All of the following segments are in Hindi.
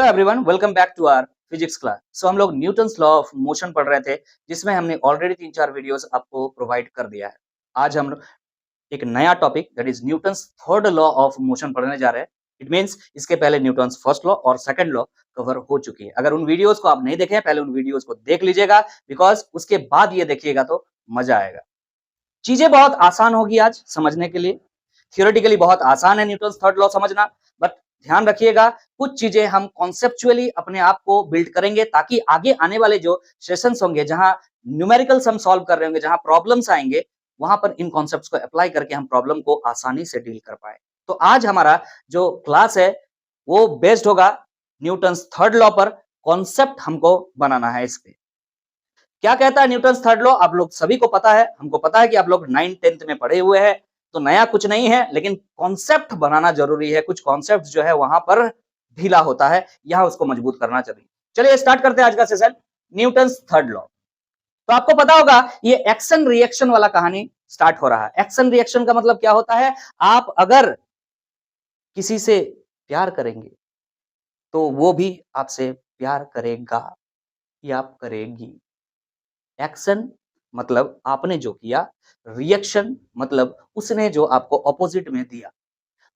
Hello everyone, welcome back to our physics class. हम लोग न्यूटन्स लॉ ऑफ मोशन पढ़ रहे थे, जिसमें हमने ऑलरेडी 3-4 वीडियोस आपको प्रोवाइड कर दिया है। आज हम लोग एक नया topic that is Newton's third law of motion पढ़ने जा रहे हैं। इट मींस इसके पहले न्यूटन्स फर्स्ट लॉ और सेकंड लॉ कवर हो चुकी है। अगर उन वीडियोस को आप नहीं देखे हैं, पहले उन वीडियोस को देख लीजिएगा, बिकॉज उसके बाद ये देखिएगा तो मजा आएगा। चीजें बहुत आसान होगी आज समझने के लिए। थियोरेटिकली बहुत आसान है न्यूटन्स थर्ड लॉ समझना, बट ध्यान रखिएगा कुछ चीजें हम कॉन्सेप्चुअली अपने आप को बिल्ड करेंगे, ताकि आगे आने वाले जो सेशंस होंगे, जहां न्यूमेरिकल्स हम सॉल्व कर रहे होंगे, जहां प्रॉब्लम्स आएंगे, वहां पर इन कॉन्सेप्ट्स को अप्लाई करके हम प्रॉब्लम को आसानी से डील कर पाए। तो आज हमारा जो क्लास है वो बेस्ड होगा न्यूटन्स थर्ड लॉ पर। कॉन्सेप्ट हमको बनाना है। इस पे क्या कहता है न्यूटन्स थर्ड लॉ, आप लोग सभी को पता है, हमको पता है कि आप लोग 9th-10th में पढ़े हुए हैं, तो नया कुछ नहीं है, लेकिन कॉन्सेप्ट बनाना जरूरी है। कुछ कॉन्सेप्ट जो है वहां पर ढीला होता है, यहां उसको मजबूत करना चाहिए। चलिए स्टार्ट करते हैं आज का सेशन, न्यूटन्स थर्ड लॉ। तो आपको पता होगा ये एक्शन रिएक्शन वाला कहानी स्टार्ट हो रहा है। एक्शन रिएक्शन का मतलब क्या होता है, आप अगर किसी से प्यार करेंगे तो वो भी आपसे प्यार करेगा या करेगी। एक्शन मतलब आपने जो किया, रिएक्शन मतलब उसने जो आपको ऑपोजिट में दिया।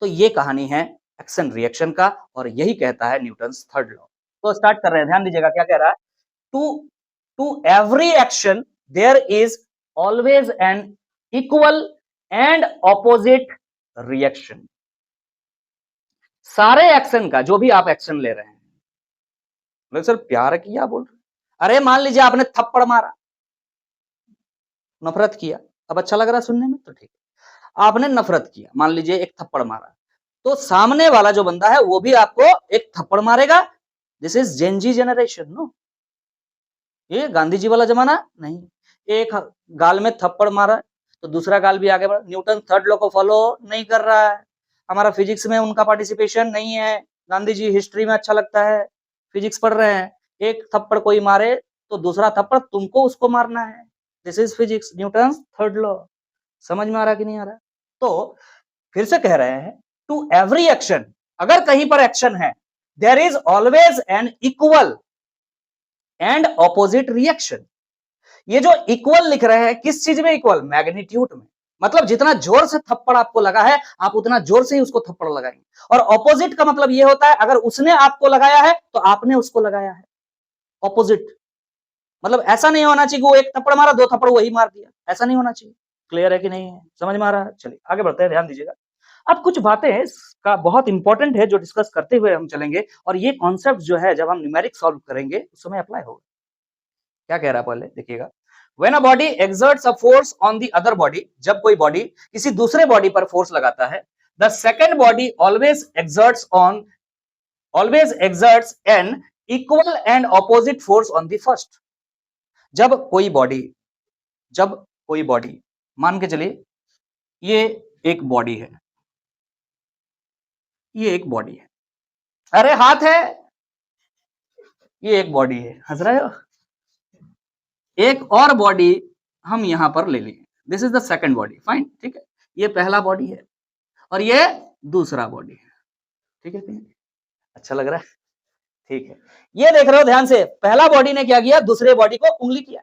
तो ये कहानी है एक्शन रिएक्शन का, और यही कहता है न्यूटन्स थर्ड लॉ। तो स्टार्ट कर रहे हैं, ध्यान दीजिएगा क्या कह रहा है। To to every action there is always an equal and opposite reaction. सारे एक्शन का, जो भी आप एक्शन ले रहे हैं, मतलब सर प्यार किया बोल रहे, अरे मान लीजिए आपने थप्पड़ मारा, नफरत किया, अब अच्छा लग रहा है सुनने में तो ठीक है। आपने नफरत किया, मान लीजिए एक थप्पड़ मारा, तो सामने वाला जो बंदा है वो भी आपको एक थप्पड़ मारेगा। This is Gen Z generation, no, ये गांधी जी वाला जमाना नहीं। एक गाल में थप्पड़ मारा तो दूसरा गाल भी आगे बढ़ा। न्यूटन थर्ड लॉ को फॉलो नहीं कर रहा है। हमारा फिजिक्स में उनका पार्टिसिपेशन नहीं है। गांधी जी हिस्ट्री में अच्छा लगता है, फिजिक्स पढ़ रहे हैं। एक थप्पड़ कोई मारे तो दूसरा थप्पड़ तुमको उसको मारना है। This is physics, Newton third law. समझ में आ रहा कि नहीं आ रहा? तो फिर से कह रहे हैं, टू एवरी एक्शन, अगर कहीं पर एक्शन है, there is always an equal and opposite reaction. ये जो इक्वल लिख रहे हैं, किस चीज में इक्वल? मैग्नीट्यूड में। मतलब जितना जोर से थप्पड़ आपको लगा है, आप उतना जोर से ही उसको थप्पड़ लगाएंगे। और ऑपोजिट का मतलब यह होता है, अगर उसने आपको लगाया है तो आपने उसको लगाया है। ऑपोजिट मतलब ऐसा नहीं होना चाहिए कि वो एक थप्पड़ मारा, 2 थप्पड़ वही मार दिया, ऐसा नहीं होना चाहिए। क्लियर है कि नहीं है? समझ में आ रहा है? चलिए आगे बढ़ते हैं, ध्यान दीजिएगा। अब कुछ बातें का बहुत इंपॉर्टेंट है जो डिस्कस करते हुए हम चलेंगे, और ये कॉन्सेप्ट जो है जब हम न्यूमेरिक सॉल्व करेंगे उस समय अप्लाई होगा। क्या कह रहा है पहले देखिएगा। When a body exerts a force on the other body, जब कोई बॉडी किसी दूसरे बॉडी पर फोर्स लगाता है, the second body always exerts an equal and opposite force on the first. जब कोई बॉडी मान के चलिए ये एक बॉडी है, ये एक बॉडी है, अरे हाथ है, ये एक बॉडी है, हंस रहे हो। एक और बॉडी हम यहां पर ले लिए, this is the second body, fine, ठीक है। ये पहला बॉडी है और ये दूसरा बॉडी है, ठीक है। अच्छा लग रहा है, ठीक है। ये देख रहे हो ध्यान से, पहला बॉडी ने क्या किया, दूसरे बॉडी को उंगली किया,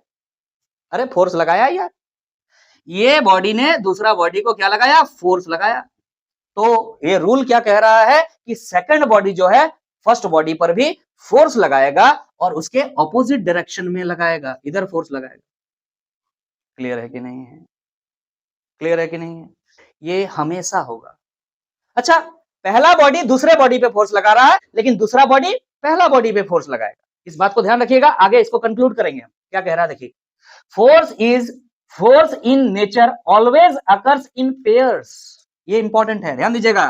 अरे फोर्स लगाया यार। ये बॉडी ने दूसरा बॉडी को क्या लगाया, फोर्स लगाया। तो ये रूल क्या कह रहा है कि सेकंड बॉडी जो है फर्स्ट बॉडी पर भी फोर्स लगाएगा और उसके ऑपोजिट डायरेक्शन में लगाएगा, इधर फोर्स लगाएगा। क्लियर है कि नहीं है? क्लियर है कि नहीं है? ये हमेशा होगा। अच्छा, पहला बॉडी दूसरे बॉडी पे फोर्स लगा रहा है, लेकिन दूसरा बॉडी पहला बॉडी पे फोर्स लगाएगा। इस बात को ध्यान रखिएगा, आगे इसको कंक्लूड करेंगे हम। क्या कह रहा है देखिए, force in nature always occurs in pairs. ये इंपॉर्टेंट है, ध्यान दीजिएगा।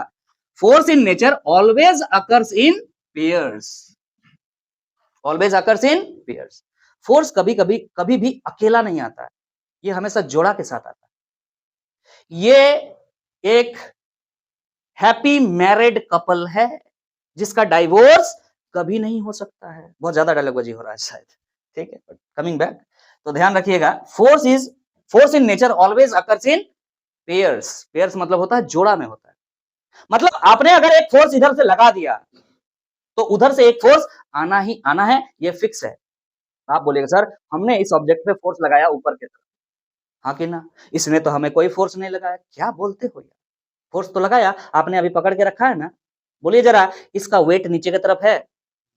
Force in nature always occurs in pairs, always occurs in pairs. Force कभी भी अकेला नहीं आता है, ये हमेशा जोड़ा के साथ आता है। ये एक हैप्पी मैरिड कपल है जिसका डाइवोर्स कभी नहीं हो सकता है। बहुत ज्यादा डायलॉगबाजी हो रहा है शायद, ठीक है, कमिंग बैक। तो ध्यान रखिएगा, force in nature always occurs in pairs. Pairs मतलब होता है जोड़ा में होता है। मतलब आपने अगर एक फोर्स इधर से लगा दिया, तो उधर से एक फोर्स आना ही आना है, ये फिक्स है। आप बोलिएगा सर हमने इस ऑब्जेक्ट पे फोर्स लगाया ऊपर की तरफ, हाँ कि ना? इसने तो हमें कोई फोर्स नहीं लगाया। क्या बोलते हो यार? फोर्स तो लगाया, आपने अभी पकड़ के रखा है ना? बोलिए जरा, इसका वेट नीचे की तरफ है,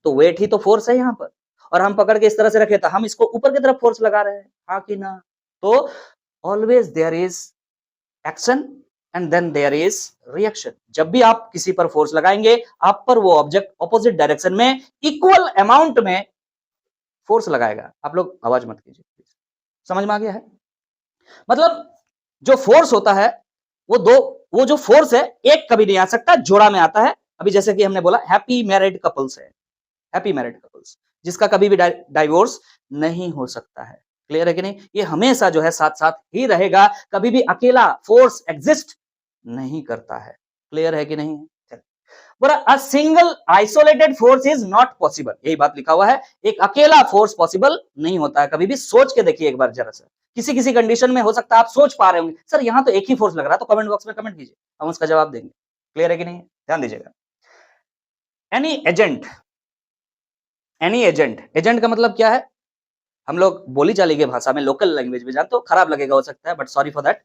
तो वेट ही तो फोर्स है यहाँ पर। और हम पकड़ के इस तरह से रखे तो हम इसको ऊपर की तरफ फोर्स लगा रहे हैं, हाँ कि ना? तो always there is action and then there is reaction. जब भी आप किसी पर फोर्स लगाएंगे, आप पर वो ऑब्जेक्ट ऑपोजिट डायरेक्शन में इक्वल अमाउंट में फोर्स लगाएगा। आप लोग आवाज मत कीजिए, समझ में आ गया है? मतलब जो फोर्स होता है वो जो फोर्स है एक कभी नहीं आ सकता, जोड़ा में आता है। अभी जैसे कि हमने बोला हैप्पी मैरिड कपल्स है, हैप्पी मैरिड कपल्स जिसका कभी भी डाइवोर्स नहीं हो सकता है। क्लियर है कि नहीं? ये हमेशा जो है साथ साथ ही रहेगा, कभी भी अकेला फोर्स एग्जिस्ट नहीं करता है। क्लियर है कि नहीं? बोला a single isolated force is not possible, यही बात लिखा हुआ है। एक अकेला फोर्स पॉसिबल नहीं होता है। कभी भी सोच के देखिए एक बार जरा सा, किसी किसी कंडीशन में हो सकता है आप सोच पा रहे होंगे सर यहां तो एक ही फोर्स लग रहा है, तो कमेंट बॉक्स में कमेंट कीजिए, हम उसका जवाब देंगे। क्लियर है कि नहीं? ध्यान दीजिएगा। Any agent, any agent, agent का मतलब क्या है? हम लोग बोली चाली की भाषा में लोकल लैंग्वेज में जान तो खराब लगेगा हो सकता है, बट सॉरी फॉर दैट,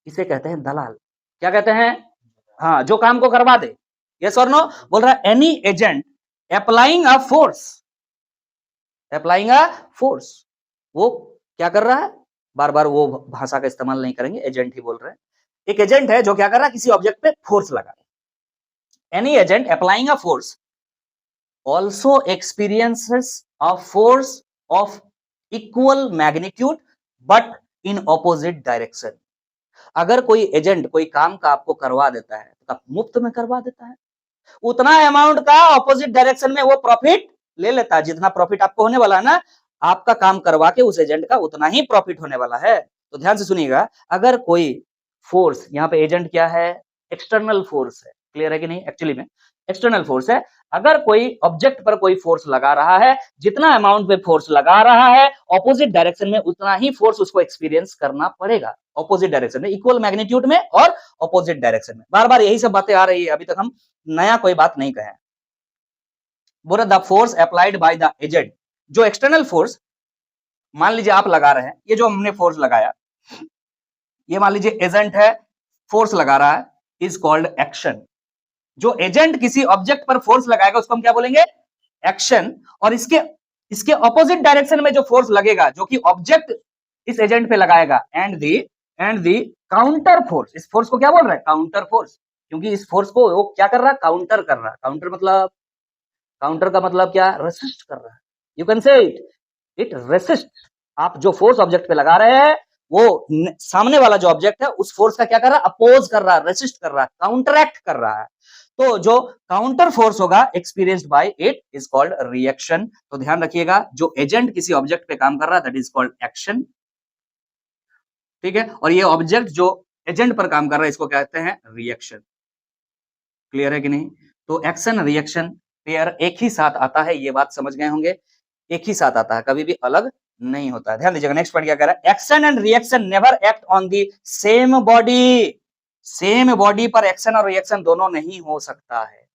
इसे कहते हैं दलाल। क्या कहते हैं? हाँ, जो काम को करवा दे। यस और नो? बोल रहा है any agent applying a force, applying a force, वो क्या कर रहा है? बार बार वो भाषा का इस्तेमाल नहीं करेंगे, एजेंट ही बोल रहे हैं। एक एजेंट है जो क्या कर रहा है? किसी ऑब्जेक्ट पे फोर्स लगा रहा है। Any agent applying a force also experiences a force of equal magnitude but in opposite direction। अगर कोई एजेंट कोई काम का आपको करवा देता है तो आप मुफ्त में करवा देता है, उतना अमाउंट का ऑपोजिट डायरेक्शन में वो प्रॉफिट ले लेता है। जितना प्रॉफिट आपको होने वाला है ना, आपका काम करवा के उस एजेंट का उतना ही प्रॉफिट होने वाला है। तो ध्यान से सुनिएगा, अगर कोई फोर्स, यहाँ पे एजेंट क्या है? एक्सटर्नल फोर्स है। क्लियर है कि नहीं? एक्चुअली में एक्सटर्नल फोर्स है। अगर कोई ऑब्जेक्ट पर कोई फोर्स लगा रहा है, जितना अमाउंट पे फोर्स लगा रहा है, ऑपोजिट डायरेक्शन में उतना ही फोर्स उसको एक्सपीरियंस करना पड़ेगा। ऑपोजिट डायरेक्शन में, इक्वल मैग्नीट्यूड में और ऑपोजिट डायरेक्शन में। बार बार यही सब बातें आ रही है, अभी तक हम नया कोई बात नहीं कहे। बोला the force applied by the agent, जो एक्सटर्नल फोर्स मान लीजिए आप लगा रहे हैं, ये जो हमने फोर्स लगाया, ये मान लीजिए एजेंट है, फोर्स लगा रहा है, इज कॉल्ड एक्शन। जो एजेंट किसी ऑब्जेक्ट पर फोर्स लगाएगा उसको हम क्या बोलेंगे? एक्शन। और इसके इसके ऑपोजिट डायरेक्शन में जो फोर्स लगेगा, जो कि ऑब्जेक्ट इस एजेंट पे लगाएगा, एंड दी काउंटर फोर्स, इस फोर्स को क्या बोल रहा है? Counter force. क्योंकि इस फोर्स को वो क्या कर रहा है? काउंटर कर रहा है। काउंटर मतलब, काउंटर का मतलब क्या? रेसिस्ट कर रहा है। You can say it resist. आप जो फोर्स ऑब्जेक्ट पे लगा रहे हैं, वो सामने वाला जो ऑब्जेक्ट है उस फोर्स का क्या कर रहा है? अपोज कर रहा है, रेसिस्ट कर रहा है, काउंटरैक्ट कर रहा है। तो जो काउंटर फोर्स होगा experienced bye it is called reaction. तो ध्यान रखिएगा, जो एजेंट किसी ऑब्जेक्ट पे काम कर रहा है दैट इज कॉल्ड एक्शन। ठीक है? और ये ऑब्जेक्ट जो एजेंट पर काम कर रहा है इसको कहते हैं रिएक्शन। क्लियर है कि नहीं? तो एक्शन रिएक्शन पेयर एक ही साथ आता है, ये बात समझ गए होंगे। एक ही साथ आता है, कभी भी अलग नहीं होता है। ध्यान दीजिएगा, नेक्स्ट पॉइंट क्या कह रहा है? Action and reaction never act on the same body. Same body पर एक्शन और रिएक्शन दोनों नहीं हो सकता है।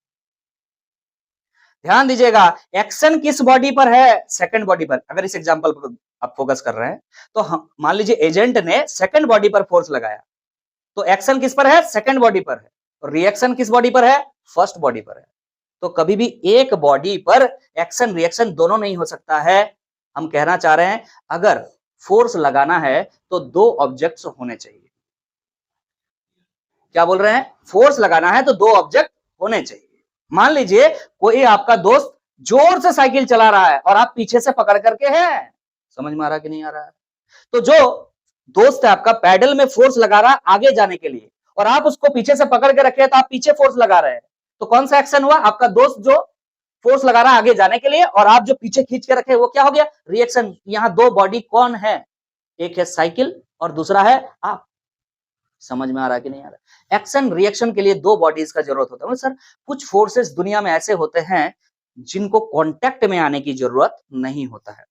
ध्यान दीजिएगा, एक्शन किस बॉडी पर है? सेकंड बॉडी पर। अगर इस एग्जांपल पर आप फोकस कर रहे हैं तो मान लीजिए एजेंट ने सेकंड बॉडी पर फोर्स लगाया, तो एक्शन किस पर है? सेकंड बॉडी पर है। और रिएक्शन किस बॉडी पर है? फर्स्ट बॉडी पर है। तो कभी भी एक बॉडी पर एक्शन रिएक्शन दोनों नहीं हो सकता है। हम कहना चाह रहे हैं अगर फोर्स लगाना है तो दो ऑब्जेक्ट्स होने चाहिए। क्या बोल रहे हैं? फोर्स लगाना है तो दो ऑब्जेक्ट होने चाहिए। मान लीजिए कोई आपका दोस्त जोर से साइकिल चला रहा है और आप पीछे से पकड़ करके हैं। समझ में आ रहा कि नहीं आ रहा है? तो जो दोस्त है आपका पैडल में फोर्स लगा रहा है आगे जाने के लिए, और आप उसको पीछे से पकड़ के रखे हैं तो आप पीछे फोर्स लगा रहे हैं। तो कौन सा एक्शन हुआ? आपका दोस्त जो फोर्स लगा रहा है आगे जाने के लिए और आप जो पीछे खींच के रखे, वो क्या हो गया? रिएक्शन। यहां दो बॉडी कौन है? एक है साइकिल और दूसरा है आप। समझ में आ रहा है कि नहीं आ रहा? एक्शन रिएक्शन के लिए दो बॉडीज का जरूरत होता है। सर कुछ फोर्सेस दुनिया में ऐसे होते हैं जिनको कांटेक्ट में आने की जरूरत नहीं होता है।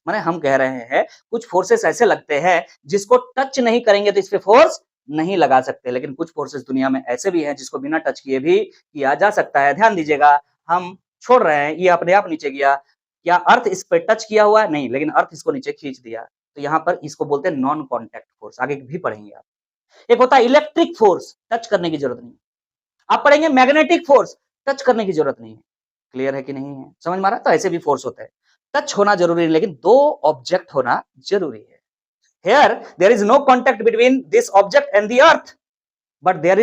माने हम कह रहे हैं कुछ फोर्सेस ऐसे लगते हैं जिसको टच नहीं करेंगे तो इस पे फोर्स नहीं लगा सकते, लेकिन कुछ फोर्सेस दुनिया में ऐसे भी हैं जिसको बिना टच किए भी किया जा सकता है। ध्यान दीजिएगा, हम छोड़ रहे हैं, ये अपने आप नीचे गया। क्या अर्थ इस पे टच किया हुआ है? नहीं, लेकिन अर्थ इसको नीचे खींच दिया। तो यहाँ पर इसको बोलते हैं नॉन कॉन्टैक्ट फोर्स, आगे भी पढ़ेंगे आप। एक होता है इलेक्ट्रिक फोर्स, टच करने की जरूरत नहीं। आप पढ़ेंगे मैग्नेटिक फोर्स, टच करने की जरूरत नहीं है। क्लियर है कि नहीं है? समझ में आ रहा है? तो ऐसे भी फोर्स होते हैं। टच होना जरूरी है, लेकिन दो ऑब्जेक्ट होना जरूरी है। Here there is no contact between this object and the earth, but there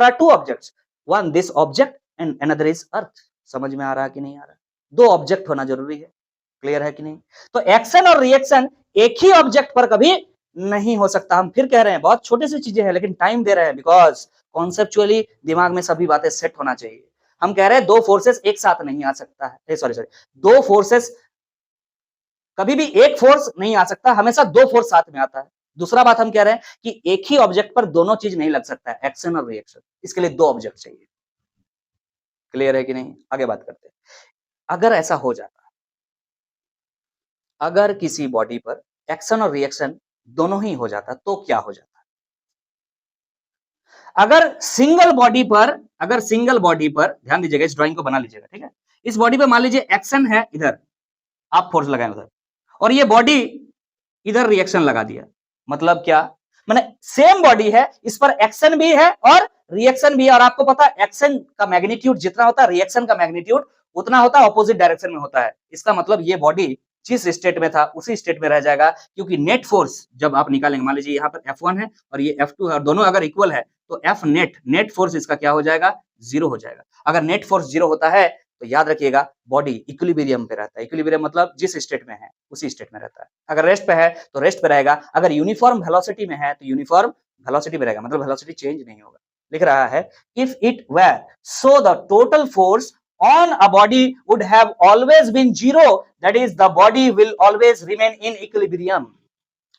are two objects, one this object and another is earth. समझ में आ रहा है कि नहीं आ रहा? दो ऑब्जेक्ट होना जरूरी है। क्लियर है कि नहीं? तो एक्शन और रिएक्शन एक ही ऑब्जेक्ट पर कभी नहीं हो सकता। हम फिर कह रहे हैं, बहुत छोटी सी चीजें हैं, लेकिन टाइम दे रहे हैं, बिकॉज कॉन्सेप्चुअली दिमाग में सभी बातें सेट होना चाहिए। हम कह रहे हैं दो फोर्सेस एक साथ नहीं आ सकता है, सॉरी दो फोर्सेस कभी भी एक फोर्स नहीं आ सकता, हमेशा दो फोर्स साथ में आता है। दूसरा बात हम कह रहे हैं कि एक ही ऑब्जेक्ट पर दोनों चीज नहीं लग सकता है, एक्शन और रिएक्शन। इसके लिए दो ऑब्जेक्ट चाहिए। क्लियर है कि नहीं? आगे बात करते हैं। अगर ऐसा हो जाता, अगर किसी बॉडी पर एक्शन और रिएक्शन दोनों ही हो जाता, तो क्या हो जाता? अगर सिंगल बॉडी पर ध्यान दीजिएगा, इस ड्राइंग को बना लीजिएगा, ठीक है। इस बॉडी पर मान लीजिए एक्शन है, इधर आप फोर्स लगाएं उधर, और ये बॉडी इधर रिएक्शन लगा दिया। मतलब क्या? माने सेम बॉडी है, इस पर एक्शन भी है और रिएक्शन भी है, और आपको पता है एक्शन का मैग्नीट्यूड जितना होता है रिएक्शन का मैग्नीट्यूड उतना होता है, ऑपोजिट डायरेक्शन में होता है। इसका मतलब ये बॉडी जिस स्टेट में था उसी स्टेट में रह जाएगा, क्योंकि नेट फोर्स जब आप निकालेंगे, मान लीजिए यहाँ पर F1 है और ये F2 है, और दोनों अगर इक्वल है तो F नेट फोर्स इसका क्या हो जाएगा? जीरो हो जाएगा। अगर नेट फोर्स जीरो होता है तो याद रखिएगा बॉडी इक्विलिब्रियम पे रहता है। इक्विलिब्रियम मतलब जिस स्टेट में है उसी स्टेट में रहता है। अगर रेस्ट पे है तो रेस्ट पे रहेगा, अगर यूनिफॉर्म वेलोसिटी में है तो यूनिफॉर्म वेलोसिटी में रहेगा, मतलब वेलोसिटी चेंज नहीं होगा। लिख रहा है if it were so the total force on a body would have always been zero, that is the body will always remain in equilibrium.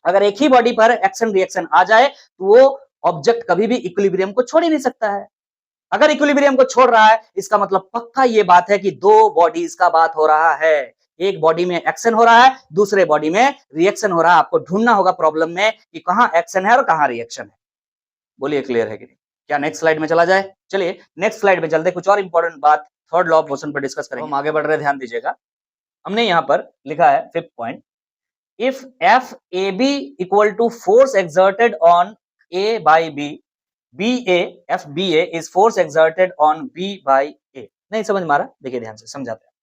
अगर एक ही बॉडी पर एक्शन रिएक्शन आ जाए तो वो ऑब्जेक्ट कभी भी इक्विलिब्रियम को छोड़ ही नहीं सकता है। अगर इक्विलिब्रियम को छोड़ रहा है इसका मतलब पक्का ये बात है कि दो बॉडीज का बात हो रहा है। एक बॉडी में एक्शन हो रहा है, दूसरे बॉडी में रिएक्शन हो रहा है। आपको ढूंढना होगा प्रॉब्लम में कि कहां एक्शन है और कहां रिएक्शन है। बोलिए क्लियर है कि नहीं? क्या नेक्स्ट स्लाइड में चला जाए? चलिए नेक्स्ट स्लाइड में चलते, कुछ और इंपॉर्टेंट बात थर्ड लॉ ऑफ मोशन पर डिस्कस करेंगे। हम आगे बढ़ रहे हैं, ध्यान दीजिएगा। हमने यहां पर लिखा है fifth point, if F A B equal to force exerted on A by B, B A F B A is force exerted on B by A. नहीं समझ में आ रहा? देखिए ध्यान से समझाते हैं।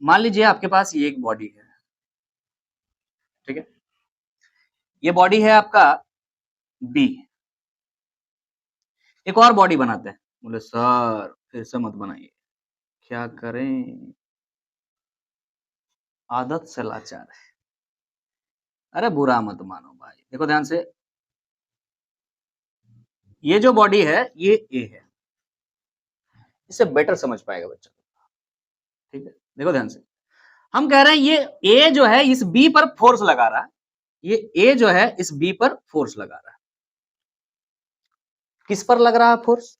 मान लीजिए आपके पास ये एक बॉडी है, ठीक है, ये बॉडी है आपका बी। एक और बॉडी बनाते हैं। बोले सर फिर से मत बनाइए, क्या करें, आदत से लाचार है। अरे बुरा मत मानो भाई, देखो ध्यान से, ये जो बॉडी है ये ए है, इससे बेटर समझ पाएगा बच्चा, ठीक है। देखो ध्यान से, हम कह रहे हैं ये ए जो है इस बी पर फोर्स लगा रहा है, ये ए जो है इस बी पर फोर्स लगा रहा है। किस पर लग रहा है फोर्स?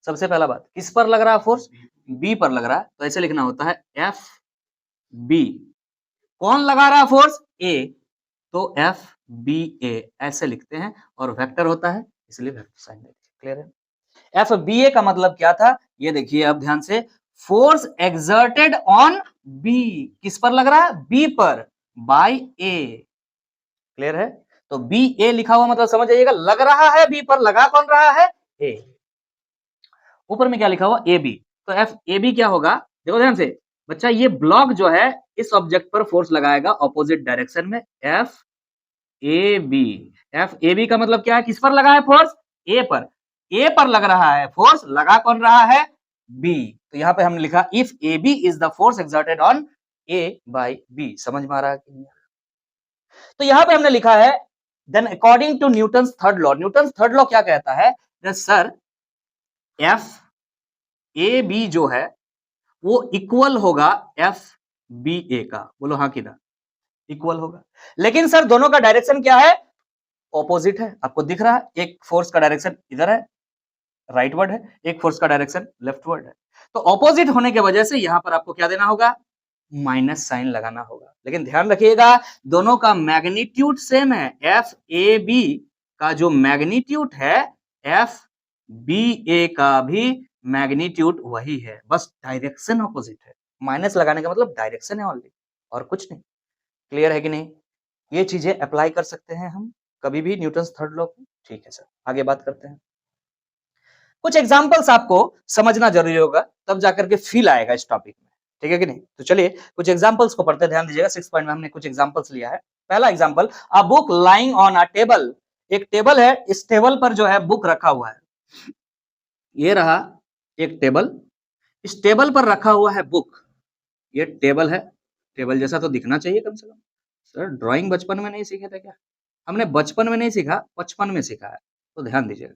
सबसे पहला बात, किस पर लग रहा है फोर्स? बी पर लग रहा है। तो ऐसे लिखना होता है एफ बी। कौन लगा रहा है फोर्स? ए, तो एफ बी ए ऐसे लिखते हैं, और वेक्टर होता है इसलिए वेक्टर साइन देते हैं। क्लियर है? एफ बी ए का मतलब क्या था ये देखिए अब ध्यान से, फोर्स एक्सर्टेड ऑन बी। किस पर लग रहा है? बी पर, बाय ए। क्लियर है? तो बी ए लिखा हुआ मतलब समझ जाइएगा, लग रहा है बी पर, लगा कौन रहा है? ए। ऊपर में क्या लिखा हुआ? A B. तो एफ ए बी क्या होगा? देखो ध्यान से बच्चा, ये ब्लॉक जो है इस ऑब्जेक्ट पर फोर्स लगाएगा ऑपोजिट डायरेक्शन में, F A B. F A B का मतलब क्या है? किस पर लगा है फोर्स? ए पर। ए पर लग रहा है फोर्स, लगा कौन रहा है? बी। तो यहां पे हमने लिखा if A B is the force exerted on A by B. समझ में आ रहा है कि नहीं? तो यहां पे हमने लिखा है then according to Newton's third law. Newton's third law क्या कहता है? सर एफ ए बी जो है वो इक्वल होगा एफ बी ए का। बोलो हाँ कि ना? इक्वल होगा। लेकिन सर दोनों का डायरेक्शन क्या है? ऑपोजिट है। आपको दिख रहा है, एक फोर्स का डायरेक्शन इधर है, राइटवर्ड है, एक फोर्स का डायरेक्शन लेफ्टवर्ड है। तो ऑपोजिट होने की वजह से यहां पर आपको क्या देना होगा? माइनस साइन लगाना होगा। लेकिन ध्यान रखिएगा दोनों का मैग्नीट्यूड सेम है। एफ ए बी का जो मैग्नीट्यूड है एफ बी ए का भी मैग्नीट्यूड वही है, बस डायरेक्शन ऑपोजिट है। माइनस लगाने का मतलब डायरेक्शन है ओनली, और कुछ नहीं। क्लियर है कि नहीं? ये चीजें अप्लाई कर सकते हैं हम कभी भी न्यूटन्स थर्ड लॉ को। ठीक है सर, आगे बात करते हैं। कुछ एग्जांपल्स आपको समझना जरूरी होगा, तब जाकर के फील आएगा इस टॉपिक में। ठीक है कि नहीं? तो चलिए कुछ एग्जांपल्स को पढ़ते, ध्यान दीजिएगा। 6 पॉइंट में हमने कुछ एग्जांपल्स लिया है। पहला example, a book lying on a table. एक टेबल है, इस टेबल पर जो है बुक रखा हुआ है। ये रहा एक टेबल, इस टेबल पर रखा हुआ है बुक। ये टेबल है, टेबल जैसा तो दिखना चाहिए कम से कम। सर ड्राइंग बचपन में नहीं सीखे थे क्या? हमने बचपन में नहीं सीखा, 55 में सीखा है। तो ध्यान दीजिएगा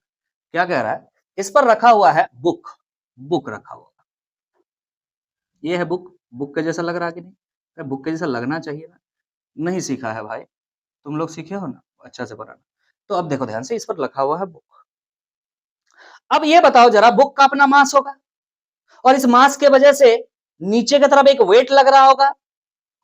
क्या कह रहा है। इस पर रखा हुआ है बुक, बुक रखा हुआ। ये है बुक, बुक के जैसा लग रहा है कि नहीं? अरे बुक के जैसा लगना चाहिए ना। नहीं सीखा है भाई, तुम लोग सीखे हो ना अच्छा से पढ़ना। तो अब देखो ध्यान से, इस पर रखा हुआ है बुक। अब ये बताओ जरा, बुक का अपना मास होगा, और इस मास के वजह से नीचे की तरफ एक वेट लग रहा होगा।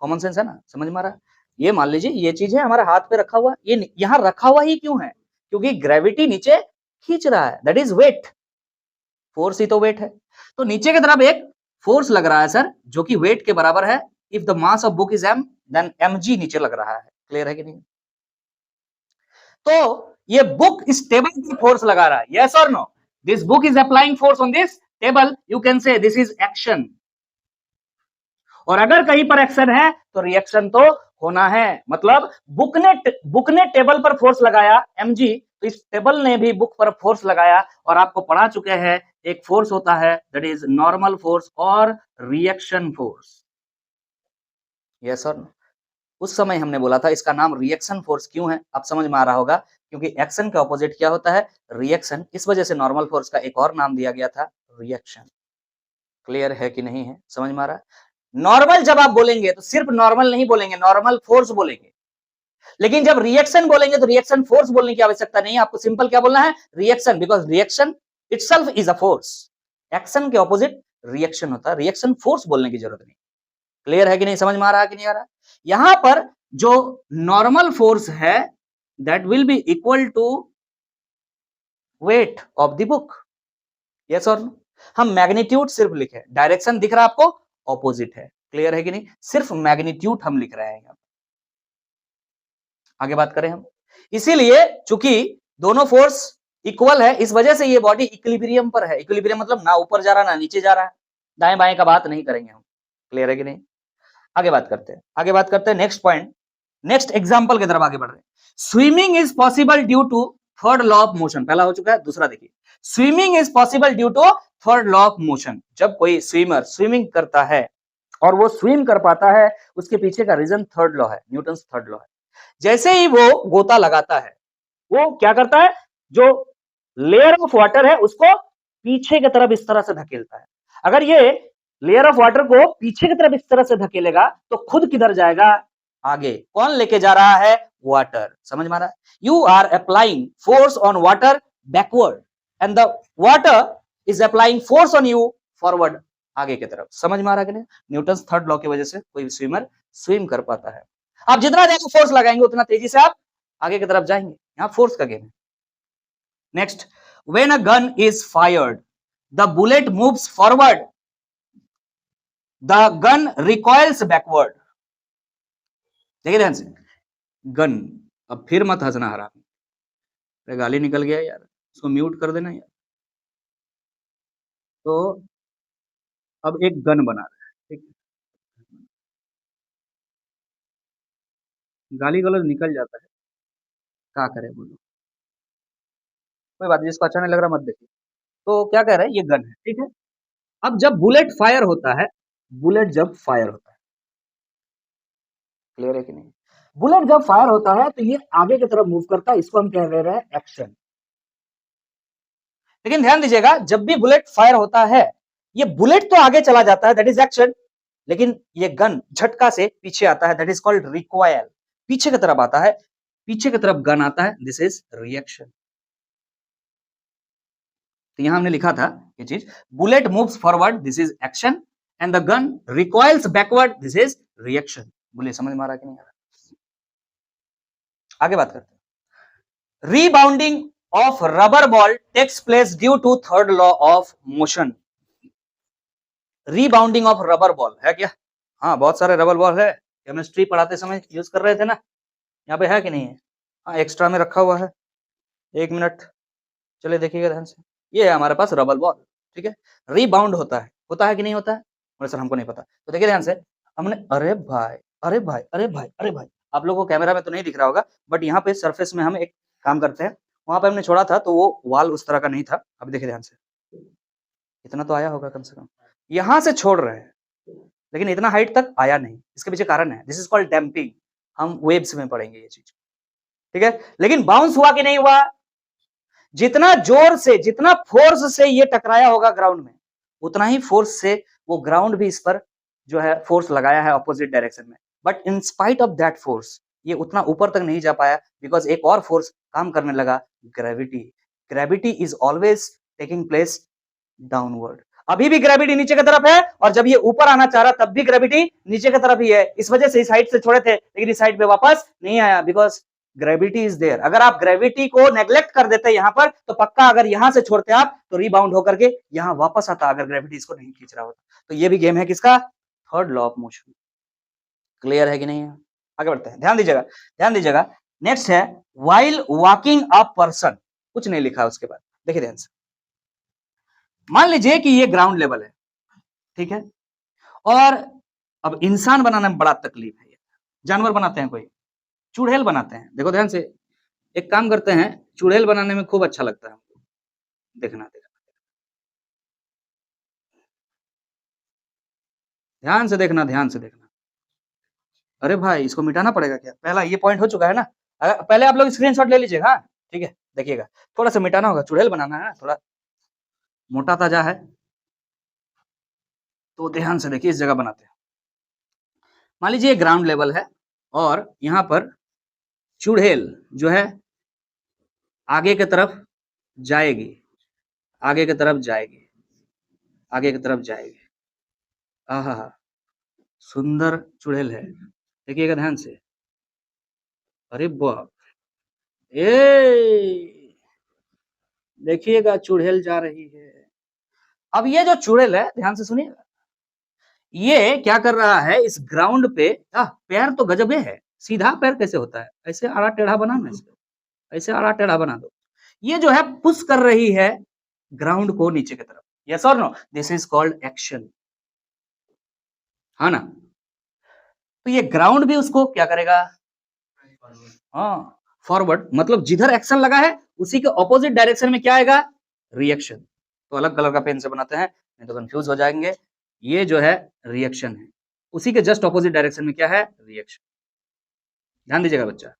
कॉमन सेंस है ना, समझ में आ रहा है? ये मान लीजिए ये चीज है हमारे हाथ पे रखा हुआ, ये यहाँ रखा हुआ ही क्यों है? क्योंकि ग्रेविटी नीचे खींच रहा है, दैट इज वेट। फोर्स ही तो वेट है। तो नीचे की तरफ एक फोर्स लग रहा है सर, जो कि वेट के बराबर है। If the mass of book is m, then mg नीचे लग रहा है। क्लियर है कि नहीं? तो ये बुक इस टेबल पर फोर्स लगा रहा है, यस और no? This book is applying force on this table, you can say this is action. और अगर कहीं पर एक्शन है तो रिएक्शन तो होना है। मतलब बुक ने टेबल पर फोर्स लगाया mg, तो इस टेबल ने भी बुक पर फोर्स लगाया। और आपको पढ़ा चुके हैं, एक फोर्स होता है दैट इज नॉर्मल फोर्स और रिएक्शन फोर्स। Yes sir. उस समय हमने बोला था इसका नाम रिएक्शन फोर्स क्यों है, अब समझ में आ रहा होगा। क्योंकि एक्शन का ऑपोजिट क्या होता है? रिएक्शन। इस वजह से नॉर्मल फोर्स का एक और नाम दिया गया था, रिएक्शन। क्लियर है कि नहीं है? समझ में आ रहा है? नॉर्मल जब आप बोलेंगे तो सिर्फ नॉर्मल नहीं बोलेंगे, नॉर्मल फोर्स बोलेंगे। लेकिन जब रिएक्शन बोलेंगे तो रिएक्शन फोर्स बोलने की आवश्यकता नहीं है, आपको सिंपल क्या बोलना है? Reaction, because reaction itself is a force. Action के ऑपोजिट रिएक्शन होता है, रिएक्शन फोर्स बोलने की जरूरत नहीं। क्लियर है कि नहीं? समझ में आ रहा है कि नहीं आ रहा? यहां पर जो नॉर्मल फोर्स है that will be equal to weight of the book. Yes और नो? हम मैग्नीट्यूड सिर्फ लिखे, डायरेक्शन दिख रहा है आपको, ऑपोजिट है। क्लियर है कि नहीं? सिर्फ मैग्नीट्यूड हम लिख रहे हैं। आगे बात करें हम। इसीलिए चूंकि दोनों फोर्स इक्वल है, इस वजह से ये बॉडी इक्विलिब्रियम पर है। इक्विलिब्रियम मतलब ना ऊपर जा रहा ना नीचे जा रहा है, दाएं बाएं का बात नहीं करेंगे हम। क्लियर है कि नहीं? आगे बात करते हैं, आगे बात करते हैं। नेक्स्ट पॉइंट, नेक्स्ट एग्जांपल की तरफ आगे बढ़ रहे हैं। Swimming is possible due to third law of motion. पहला हो चुका है, दूसरा देखिए। Swimming is possible due to third law of motion. जब कोई स्विमर स्विमिंग करता है और वो स्विम कर पाता है, उसके पीछे का रीजन थर्ड लॉ है, न्यूटन्स थर्ड लॉ है। जैसे ही वो गोता लगाता है, वो क्या करता है? जो लेयर ऑफ वाटर है उसको पीछे की तरफ इस तरह से धकेलता है। अगर ये लेयर ऑफ वाटर को पीछे की तरफ इस तरह से धकेलेगा तो खुद किधर जाएगा? आगे। कौन लेके जा रहा है? वाटर। समझ में आ रहा है? You are applying force on water backward and the water is applying force on you forward, आगे की तरफ। समझ में आ रहा है कि नहीं? न्यूटन्स थर्ड लॉ की वजह से कोई स्विमर स्विम कर पाता है। आप जितना ज्यादा फोर्स लगाएंगे उतना तेजी से आप आगे की तरफ जाएंगे। यहां फोर्स का गेम है। Next, when a gun is fired the bullet moves forward, the gun recoils backward. देखिए ध्यान से, गन। अब फिर मत हंसना हराम, गाली निकल गया यार, इसको म्यूट कर देना यार। तो अब एक गन बना रहा है, ठीक है? गाली गलौज निकल जाता है, क्या करे बोलो। कोई बात नहीं, जिसको अच्छा नहीं लग रहा मत देखिए। तो क्या कह रहे हैं, ये गन है, ठीक है? अब जब बुलेट फायर होता है, बुलेट जब फायर होता है, क्लियर है कि नहीं? बुलेट जब फायर होता है तो ये आगे की तरफ मूव करता है, इसको हम कह रहे हैं एक्शन। लेकिन ध्यान दीजिएगा, जब भी बुलेट फायर होता है, ये बुलेट तो आगे चला जाता है, दैट इज एक्शन। लेकिन ये गन झटका से पीछे आता है, दैट इज कॉल्ड रिकॉयल। पीछे की तरफ आता है, पीछे की तरफ गन आता है, दिस इज रिएक्शन। तो यहां हमने लिखा था ये चीज, bullet moves forward, this is action, and the gun recoils backward, this is reaction. बोलिए समझ में आ रहा कि नहीं आ रहा? आगे बात करते हैं। Rebounding of rubber ball takes place due to third law of motion. Rebounding of rubber ball है क्या? हाँ, बहुत सारे रबर बॉल है, केमिस्ट्री पढ़ाते समय यूज कर रहे थे ना, यहाँ पे है कि नहीं है? हाँ, एक्स्ट्रा में रखा हुआ है, 1 मिनट, चलिए देखिएगा ध्यान से। ये है हमारे पास रबर बॉल, ठीक है, रीबाउंड होता है कि नहीं होता है? बोले सर हमको नहीं पता, तो देखिए ध्यान से, हमने अरे भाई, अरे भाई, अरे भाई, अरे भाई, आप लोगों को कैमरा में तो नहीं दिख रहा होगा, बट यहाँ पे सरफेस में हम एक काम करते हैं, वहाँ पे हमने छोड़ा था तो वो वाल उस तरह का नहीं था। अब देखिए ध्यान से, इतना तो आया होगा कम से कम, यहाँ से छोड़ रहे हैं, लेकिन इतना हाइट तक आया नहीं, इसके पीछे कारण है, दिस इज कॉल्ड डैम्पिंग। हम वेव्स में पढ़ेंगे ये चीज, ठीक है। लेकिन बाउंस हुआ कि नहीं हुआ? जितना जोर से, जितना फोर्स से ये टकराया होगा ग्राउंड में, उतना ही फोर्स से वो ग्राउंड भी इस पर जो है फोर्स लगाया है अपोजिट डायरेक्शन में, but in spite of that force ये उतना ऊपर तक नहीं जा पाया, बिकॉज एक और फोर्स काम करने लगा, gravity. Gravity is always taking place downward. अभी भी ग्रेविटी नीचे की तरफ है, और जब ये ऊपर आना चाह रहा तब भी ग्रेविटी नीचे की तरफ ही है। इस वजह से इस साइड से छोड़े थे, लेकिन इस साइड पे वापस नहीं आया, बिकॉज ग्रेविटी इज देयर। अगर आप ग्रेविटी को नेग्लेक्ट कर देते यहाँ पर, तो पक्का अगर यहां से छोड़ते आप तो रीबाउंड होकर के यहां वापस आता, अगर ग्रेविटी इसको नहीं खींच रहा होता। तो ये भी गेम है किसका? Third law of motion. Clear है कि नहीं है? आगे बढ़ते हैं, ध्यान दीजिएगा, ध्यान दीजिएगा। नेक्स्ट है व्हाइल वॉकिंग अ पर्सन, कुछ नहीं लिखा उसके बाद, देखिए ध्यान से। मान लीजिए कि ये ग्राउंड लेवल है, ठीक है, और अब इंसान बनाने में बड़ा तकलीफ है। जानवर बनाते हैं, कोई चुड़ैल बनाते हैं, देखो ध्यान से, एक काम करते हैं, चुड़ैल बनाने में खूब अच्छा लगता है हमको, देखना देखना ध्यान से देखना, ध्यान से देखना। अरे भाई, इसको मिटाना पड़ेगा क्या? पहला ये पॉइंट हो चुका है ना, पहले आप लोग स्क्रीनशॉट ले लीजिएगा, ठीक है, देखिएगा, थोड़ा सा मिटाना होगा, चुड़ैल बनाना है, थोड़ा मोटा ताजा है, तो ध्यान से देखिए, इस जगह बनाते हैं। मान लीजिए ग्राउंड लेवल है, और यहाँ पर चुड़ैल जो है आगे की तरफ जाएगी, आगे की तरफ जाएगी, आगे की तरफ जाएगी। आहा, सुंदर चुड़ैल है, देखिएगा ध्यान से। अरे बाप, ए देखिएगा, चुड़ैल जा रही है। अब ये जो चुड़ैल है, ध्यान से सुनिएगा, ये क्या कर रहा है इस ग्राउंड पे? पैर तो गजबे है, सीधा पैर कैसे होता है? ऐसे आड़ा टेढ़ा बना ना इसको, ऐसे आड़ा टेढ़ा बना दो। ये जो है पुश कर रही है ग्राउंड को नीचे की तरफ, यस और no? This is called action, हाँ ना? तो ये ग्राउंड भी उसको क्या करेगा? हाँ, फॉरवर्ड, मतलब जिधर एक्शन लगा है उसी के ऑपोजिट डायरेक्शन में क्या आएगा? रिएक्शन। तो अलग कलर का पेन से बनाते हैं, नहीं तो कंफ्यूज हो जाएंगे। ये जो है रिएक्शन है, उसी के जस्ट ऑपोजिट डायरेक्शन में क्या है? रिएक्शन। ध्यान दीजिएगा बच्चा।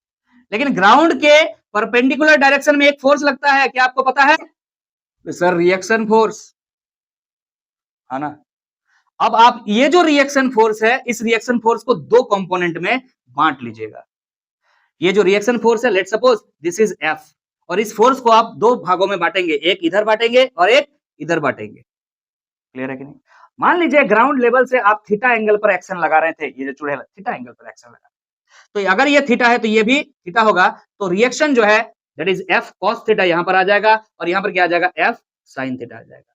लेकिन ग्राउंड के परपेंडिकुलर डायरेक्शन में एक फोर्स लगता है, क्या आपको पता है? तो सर रिएक्शन फोर्स, है ना? अब आप ये जो रिएक्शन फोर्स है, इस रिएक्शन फोर्स को दो कंपोनेंट में बांट लीजिएगा। ये जो रिएक्शन फोर्स है, let suppose this is F, और इस फोर्स को आप दो भागों में बांटेंगे, एक इधर बांटेंगे और एक इधर बांटेंगे। क्लियर है कि नहीं? मान लीजिए ग्राउंड लेवल से आप थीटा एंगल पर एक्शन लगा रहे थे, ये जो चुड़ैल थीटा एंगल पर एक्शन लगा, तो अगर ये थीटा है तो ये भी थीटा होगा, तो रिएक्शन जो है that is F cos theta यहां पर आ जाएगा, और यहां पर क्या आ जाएगा? एफ साइन थीटा आ जाएगा।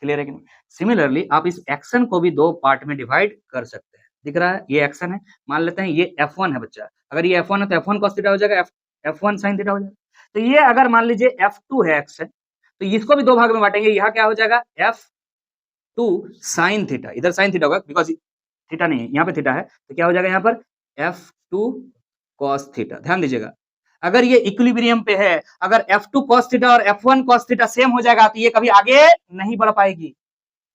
क्लियर है कि नहीं? सिमिलरली आप इस एक्शन को भी दो पार्ट में डिवाइड कर सकते हैं। दिख रहा है, ये एक्शन है, मान लेते हैं ये F1 है बच्चा, अगर ये F1 है तो F1 cos थीटा हो जाएगा, F1 sin थीटा हो जाएगा। तो ये अगर मान लीजिए F2 है एक्शन, तो इसको भी दो भाग में बांटेंगे, यहाँ क्या हो जाएगा? F2 sin थीटा, इधर sin थीटा होगा बिकॉज थीटा नहीं है, यहाँ पे थीटा है, तो क्या हो जाएगा यहाँ पर? F2 cos theta. ध्यान दीजिएगा, अगर ये इक्विलिब्रियम पे है, अगर F2 cos थीटा और F1 cos थीटा सेम हो जाएगा, तो ये कभी आगे नहीं बढ़ पाएगी।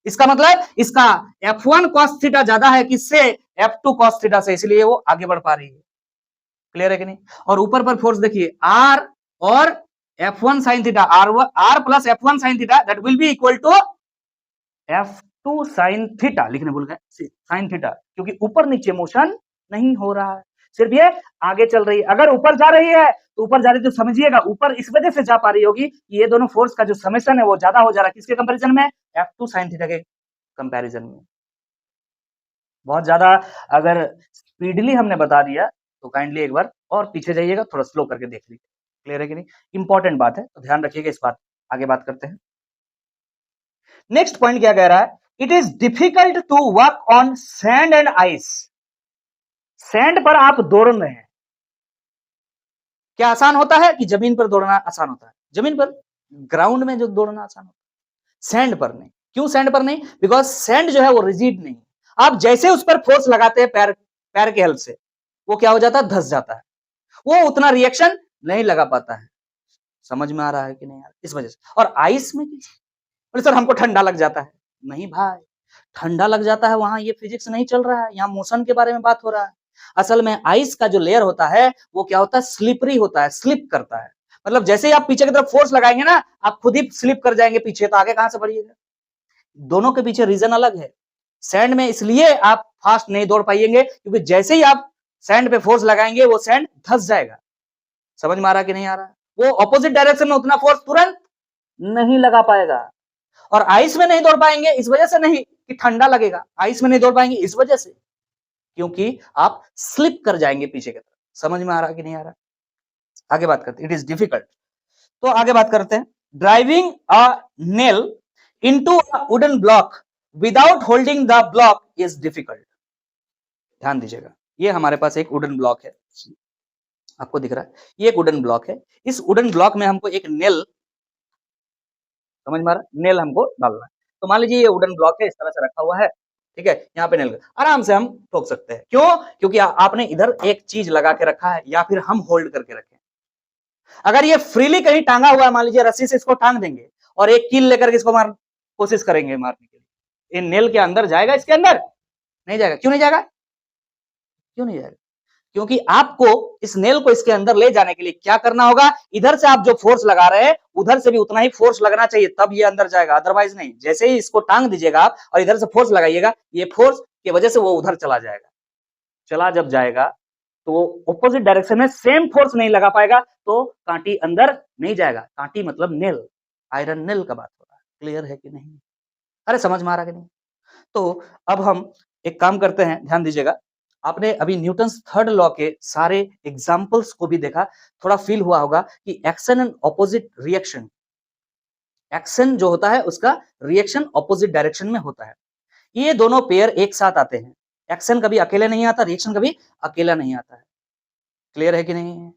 इसका मतलब इसका F1 cos थीटा ज्यादा है किससे? F2 cos थीटा से, इसलिए वो आगे बढ़ पा रही है। क्लियर है कि नहीं? और ऊपर पर फोर्स देखिए, R और F1 sin theta, R plus F1 sin theta that will be equal to F2 sin theta. लिखने भूल गए, sin थीटा, क्योंकि ऊपर नीचे मोशन नहीं हो रहा है, सिर्फ ये आगे चल रही है। अगर ऊपर जा रही है तो ऊपर जा रही, तो समझिएगा ऊपर इस वजह से जा पा रही होगी कि ये दोनों फोर्स का जो समेशन है वो ज्यादा हो जा रहा है, किसके कंपैरिजन में? F2 sin थीटा के कंपैरिजन में। बहुत ज्यादा अगर स्पीडली हमने बता दिया तो काइंडली एक बार और पीछे जाइएगा, थोड़ा स्लो करके देख लीजिए। क्लियर है कि नहीं? इंपॉर्टेंट बात है, तो ध्यान रखिएगा इस बात। आगे बात करते हैं। नेक्स्ट पॉइंट क्या कह रहा है? It is difficult to work on sand and ice. Sand पर आप दौड़ रहे हैं, क्या आसान होता है कि जमीन पर दौड़ना आसान होता है? जमीन पर, ग्राउंड में जो दौड़ना आसान होता है, सैंड पर नहीं। क्यों सैंड पर नहीं? बिकॉज सैंड जो है वो रिजिड नहीं। आप जैसे उस पर फोर्स लगाते हैं पैर के हेल्प से, वो क्या हो जाता है? धंस जाता है, वो उतना रिएक्शन नहीं लगा पाता है। समझ में आ रहा है कि नहीं यार? इस वजह से। और आइस में बोले सर हमको ठंडा लग जाता है। नहीं भाई, ठंडा लग जाता है वहां ये फिजिक्स नहीं चल रहा है, यहाँ मोशन के बारे में बात हो रहा है। असल में आइस का जो लेयर होता है वो क्या होता है? स्लिपरी होता है, स्लिप करता है। मतलब जैसे ही आप पीछे की तरफ फोर्स लगाएंगे ना, आप खुद ही स्लिप कर जाएंगे पीछे, तो आगे कहां से बढ़िएगा? दोनों के पीछे रीजन अलग है। सैंड में इसलिए आप फास्ट नहीं दौड़ पाएंगे क्योंकि जैसे ही आप सैंड पे फोर्स लगाएंगे वो सैंड धंस जाएगा। समझ में आ रहा कि नहीं आ रहा? वो ऑपोजिट डायरेक्शन में उतना फोर्स तुरंत नहीं लगा पाएगा। और आइस में नहीं दौड़ पाएंगे इस वजह से नहीं कि ठंडा लगेगा, आइस में नहीं दौड़ पाएंगे इस वजह से क्योंकि आप स्लिप कर जाएंगे पीछे की तरफ। समझ में आ रहा कि नहीं आ रहा? आगे बात करते हैं। इट इज डिफिकल्ट, तो आगे बात करते हैं। Driving a nail into a wooden block without holding the block is difficult. ध्यान दीजिएगा, ये हमारे पास एक वुडन ब्लॉक है, आपको दिख रहा है, ये एक वुडन ब्लॉक है। इस वुडन ब्लॉक में हमको एक नेल, समझ में आ रहा? नेल हमको डालना है। तो मान लीजिए ये वुडन ब्लॉक है, इस तरह से रखा हुआ है, ठीक है? यहाँ पे नेल आराम से हम ठोक सकते हैं। क्यों? क्योंकि आपने इधर एक चीज लगा के रखा है या फिर हम होल्ड करके रखे। अगर ये फ्रीली कहीं टांगा हुआ है, मान लीजिए रस्सी से इसको टांग देंगे और एक कील लेकर के इसको कोशिश करेंगे मारने के लिए, ये नेल के अंदर जाएगा? इसके अंदर नहीं जाएगा। क्यों नहीं जाएगा? क्यों नहीं जाएगा? क्योंकि आपको इस नेल को इसके अंदर ले जाने के लिए क्या करना होगा? इधर से आप जो फोर्स लगा रहे हैं उधर से भी उतना ही फोर्स लगना चाहिए, तब ये अंदर जाएगा, अदरवाइज नहीं। जैसे ही इसको टांग दीजिएगा आप और इधर से फोर्स लगाइएगा, ये फोर्स की वजह से वो उधर चला जाएगा। चला जब जाएगा तो ऑपोजिट डायरेक्शन में सेम फोर्स नहीं लगा पाएगा, तो कांटी अंदर नहीं जाएगा। कांटी मतलब नेल, आयरन नेल का बात हो रहा है। क्लियर है कि नहीं? अरे समझ में आ रहा कि नहीं? तो अब हम एक काम करते हैं, ध्यान दीजिएगा। आपने अभी न्यूटन्स थर्ड लॉ के सारे एग्जाम्पल्स को भी देखा, थोड़ा फील हुआ होगा कि action and opposite reaction, action जो होता है उसका रिएक्शन ऑपोजिट डायरेक्शन में होता है। ये दोनों पेयर एक साथ आते हैं, एक्शन कभी अकेले नहीं आता, रिएक्शन कभी अकेला नहीं आता है। क्लियर है कि नहीं?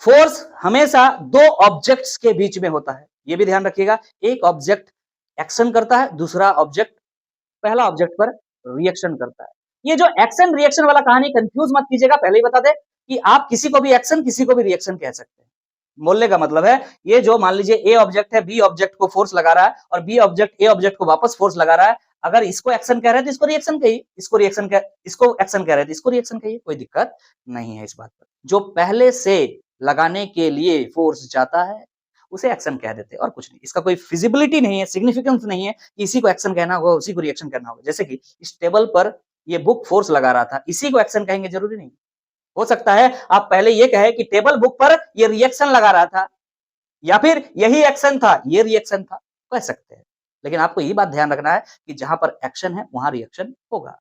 फोर्स हमेशा दो ऑब्जेक्ट्स के बीच में होता है, ये भी ध्यान रखिएगा। एक ऑब्जेक्ट एक्शन करता है, दूसरा ऑब्जेक्ट, पहला ऑब्जेक्ट पर रिएक्शन करता है। ये जो एक्शन रिएक्शन वाला कहानी कंफ्यूज मत कीजिएगा, पहले ही बता दे कि आप किसी को भी एक्शन किसी को भी रिएक्शन कह सकते हैं। बोलने का मतलब है ये जो मान लीजिए ए ऑब्जेक्ट है, बी ऑब्जेक्ट को फोर्स लगा रहा है और बी ऑब्जेक्ट ए ऑब्जेक्ट को वापस फोर्स लगा रहा है। अगर इसको एक्शन कह रहे हैं तो इसको रिएक्शन कहिए, इसको एक्शन कह रहे हैं तो इसको रिएक्शन कहिए, कोई दिक्कत नहीं है इस बात पर। जो पहले से लगाने के लिए फोर्स जाता है उसे एक्शन कह देते हैं और कुछ नहीं। इसका कोई फिजिबिलिटी नहीं है, सिग्निफिकेंस नहीं है कि इसी को एक्शन कहना होगा उसी को रिएक्शन करना होगा। जैसे कि इस टेबल पर ये बुक फोर्स लगा रहा था, इसी को एक्शन कहेंगे जरूरी नहीं। हो सकता है आप पहले ये कहे कि टेबल बुक पर ये रिएक्शन लगा रहा था या फिर यही एक्शन था, ये रिएक्शन था, कह सकते हैं। लेकिन आपको ये बात ध्यान रखना है कि जहां पर एक्शन है वहां रिएक्शन होगा।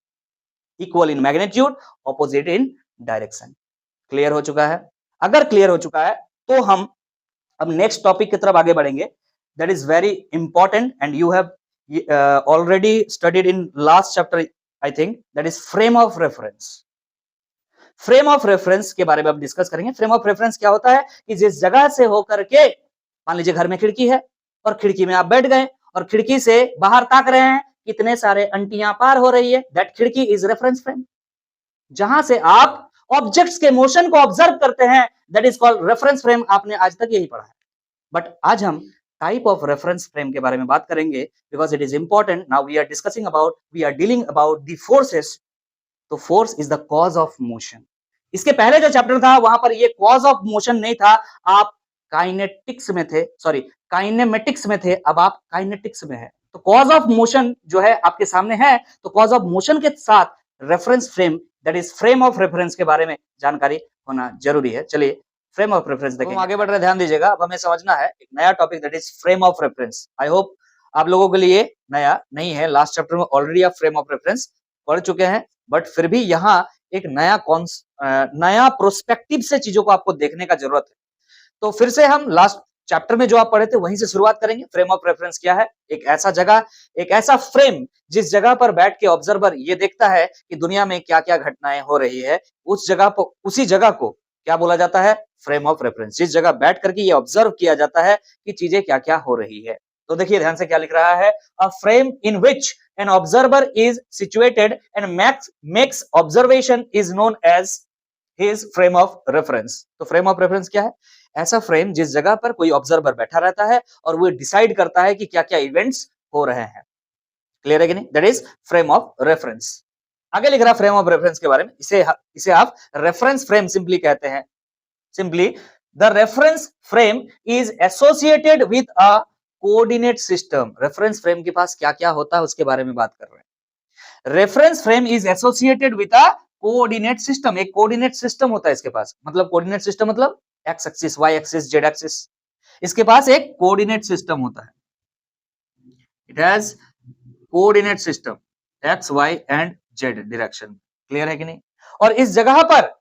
Equal in magnitude, opposite in direction. Clear हो चुका है? अगर क्लियर हो चुका है तो हम अब नेक्स्ट टॉपिक की तरफ आगे बढ़ेंगे। That is very important and you have already studied in last chapter, I think, that is frame of reference. Frame of reference के बारे में हम डिस्कस करेंगे। फ्रेम ऑफ रेफरेंस क्या होता है कि जिस जगह से होकर के, मान लीजिए घर में खिड़की है और खिड़की में आप बैठ गए और खिड़की से बाहर ताक रहे हैं, कितने सारे अंटियां पार हो रही है, दैट खिड़की इज रेफरेंस फ्रेम। जहां से आप ऑब्जेक्ट्स के मोशन को ऑब्जर्व करते हैं, that is called reference frame. आपने आज तक यही पढ़ा है। बट आज हम टाइप ऑफ रेफरेंस फ्रेम के बारे में बात करेंगे because it is important. Now we are discussing about, we are dealing about the forces. तो force is the cause of motion. इसके पहले जो चैप्टर था वहां पर ये कॉज ऑफ मोशन नहीं था, आप काइनेटिक्स में थे, सॉरी काइनेमेटिक्स में थे, अब आप काइनेटिक्स में है। तो कॉज ऑफ मोशन जो है आपके सामने है, तो कॉज ऑफ मोशन के साथ reference frame, that is frame of reference के बारे में जानकारी होना जरूरी है। चलिए फ्रेम ऑफ रेफरेंस देखेंगे। हम आगे बढ़ रहे हैं, ध्यान दीजिएगा। अब हमें समझना है एक नया topic, that is frame of reference. I hope आप लोगों के लिए नया नहीं है, लास्ट चैप्टर में ऑलरेडी आप फ्रेम ऑफ रेफरेंस पढ़ चुके हैं, बट फिर भी यहाँ एक नया प्रोस्पेक्टिव से चीजों को आपको देखने का जरूरत है। तो फिर से हम लास्ट चैप्टर में जो आप पढ़े थे वहीं से शुरुआत करेंगे। फ्रेम ऑफ रेफरेंस क्या है? एक ऐसा जगह, एक ऐसा फ्रेम जिस जगह पर बैठ के ऑब्जर्वर ये देखता है कि दुनिया में क्या-क्या घटनाएं हो रही है, उस जगह पर, उसी जगह को क्या बोला जाता है? Frame of reference. जिस जगह बैठ करके ये ऑब्जर्व किया जाता है कि चीजें क्या-क्या हो रही है। तो देखिए ध्यान से क्या लिख रहा है, a frame in which an observer is situated and makes observation is known as his frame of reference. तो फ्रेम ऑफ रेफरेंस क्या है? ऐसा फ्रेम जिस जगह पर कोई ऑब्जर्वर बैठा रहता है और वो डिसाइड करता है कि क्या-क्या इवेंट्स हो रहे हैं। क्लियर है कि नहीं? That is frame of reference. आगे लिख रहा फ्रेम ऑफ रेफरेंस के बारे में, इसे आप रेफरेंस फ्रेम सिंपली कहते हैं। Simply the reference frame is associated with a coordinate system. Reference frame के पास क्या-क्या होता है उसके बारे में बात कर रहे हैं। Reference frame is associated with a coordinate system. एक कोऑर्डिनेट सिस्टम होता है इसके पास। मतलब कोऑर्डिनेट सिस्टम मतलब X axis, Y axis, Z axis. इसके पास एक कोऑर्डिनेट सिस्टम होता है। It has coordinate system X, Y and Z direction. Clear है कि नहीं? और इस जगह पर,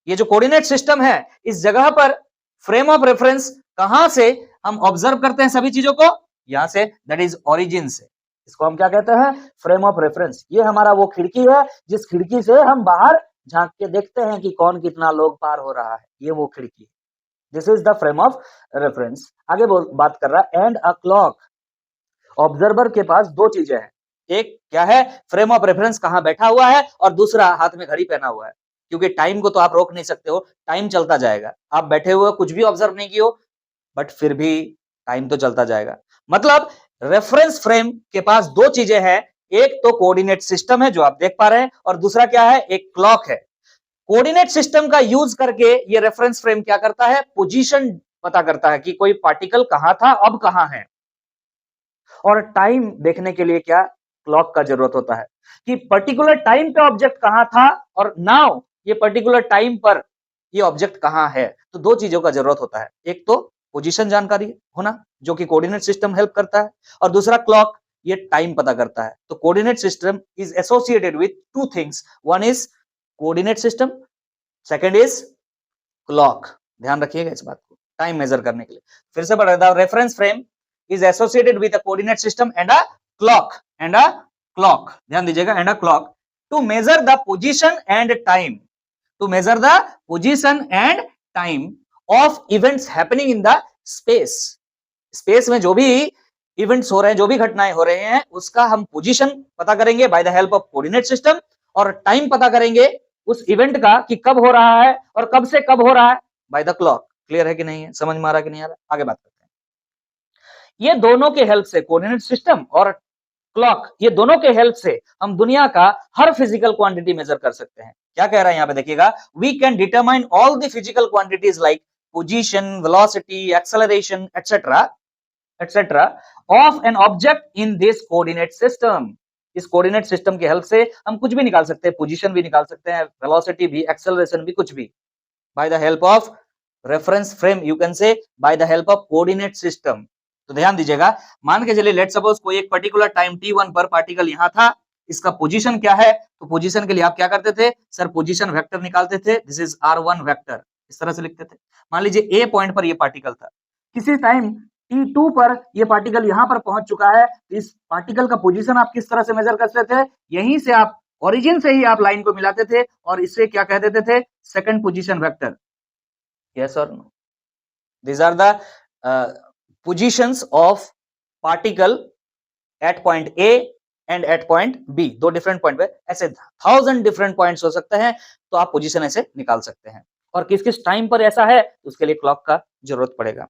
ये जो कोऑर्डिनेट सिस्टम है, इस जगह पर फ्रेम ऑफ रेफरेंस कहां से हम ऑब्जर्व करते हैं सभी चीजों को? यहां से, दैट इज ओरिजिन से। इसको हम क्या कहते हैं? Frame of reference. ये हमारा वो खिड़की है जिस खिड़की से हम बाहर झांक के देखते हैं कि कौन कितना लोग पार हो रहा है। ये वो खिड़की। This is the frame of reference. आगे बात कर रहा है एंड अ क्लॉक। ऑब्जर्वर के पास दो चीजें हैं। एक क्या है? फ्रेम ऑफ रेफरेंस कहां बैठा हुआ है, और दूसरा हाथ में घड़ी पहना हुआ है। क्योंकि टाइम को तो आप रोक नहीं सकते हो, टाइम चलता जाएगा। आप बैठे हुए कुछ भी ऑब्जर्व नहीं किए हो, बट फिर भी टाइम तो चलता जाएगा। मतलब रेफरेंस फ्रेम के पास दो चीजें हैं। एक तो कोऑर्डिनेट सिस्टम है जो आप देख पा रहे हैं, और दूसरा क्या है? एक क्लॉक है। कोऑर्डिनेट सिस्टम का यूज करके ये रेफरेंस फ्रेम क्या करता है? पोजीशन पता करता है कि कोई पार्टिकल कहां था, अब कहां है। और टाइम देखने के लिए क्या? क्लॉक का जरूरत होता है कि पर्टिकुलर टाइम पे ऑब्जेक्ट कहां था, और नाउ ये पर्टिकुलर टाइम पर ये ऑब्जेक्ट कहां है। तो दो चीजों का जरूरत होता है। एक तो पोजीशन जानकारी होना जो कि कोऑर्डिनेट सिस्टम हेल्प करता है, और दूसरा क्लॉक, ये टाइम पता करता है। तो coordinate system is associated with two things. One is coordinate system, second is clock. ध्यान रखिएगा इस बात को, टाइम मेजर करने के लिए। फिर से बढ़ रहा है, reference frame is associated with a coordinate system and a clock, ध्यान दीजिएगा, and a clock to measure the position and time, of events happening in the space में जो भी इवेंट्स हो रहे हैं, जो भी घटनाएं हो रहे हैं, उसका हम पोजीशन पता करेंगे by the help of coordinate system, और टाइम पता करेंगे उस इवेंट का कि कब हो रहा है और कब से कब हो रहा है, बाय द क्लॉक। क्लियर है कि नहीं है? समझ में आ रहा है कि नहीं आ रहा? आगे बात करते हैं। ये दोनों के हेल्प से, कोऑर्डिनेट सिस्टम और क्लॉक, ये दोनों के हेल्प से हम दुनिया का हर फिजिकल क्वांटिटी मेजर कर सकते हैं। क्या कह रहा है यहां पे देखिएगा, we can determine all the physical quantities like position, velocity, acceleration etcetera of an object in this coordinate system. इस कोऑर्डिनेट सिस्टम के हेल्प से हम कुछ भी निकाल सकते हैं, पोजीशन भी निकाल सकते हैं, वेलोसिटी भी, एक्सेलरेशन भी, कुछ भी, by the help of reference frame, you can से by the help of coordinate system. तो ध्यान दीजिएगा, मान के चलिए लेट सपोज कोई एक पर्टिकुलर टाइम t1 पर पार्टिकल यहां था, इसका पोजीशन क्या है? तो पोजीशन के लिए आप क्या करते थे सर? पोजीशन वेक्टर निकालते थे। दिस इज r1 वेक्टर, इस तरह से लिखते थे। मान लीजिए a पॉइंट पर ये पार्टिकल था, किसी टाइम t2 पर ये पार्टिकल यहां पर पहुंच चुका है। इस पार्टिकल का पोजीशन आप किस तरह से मेजर करते थे? यहीं से आप ओरिजिन से ही आप लाइन को मिलाते थे और इससे क्या कह देते थे? Second position vector. यस और no? These are the positions of particle at point A and at point B, दो डिफरेंट पॉइंट पे, ऐसे 1000 डिफरेंट पॉइंट्स हो सकते हैं, तो आप पोजीशन ऐसे निकाल सकते हैं। और किस किस टाइम पर ऐसा है, उसके लिए क्लॉक का जरूरत पड़ेगा।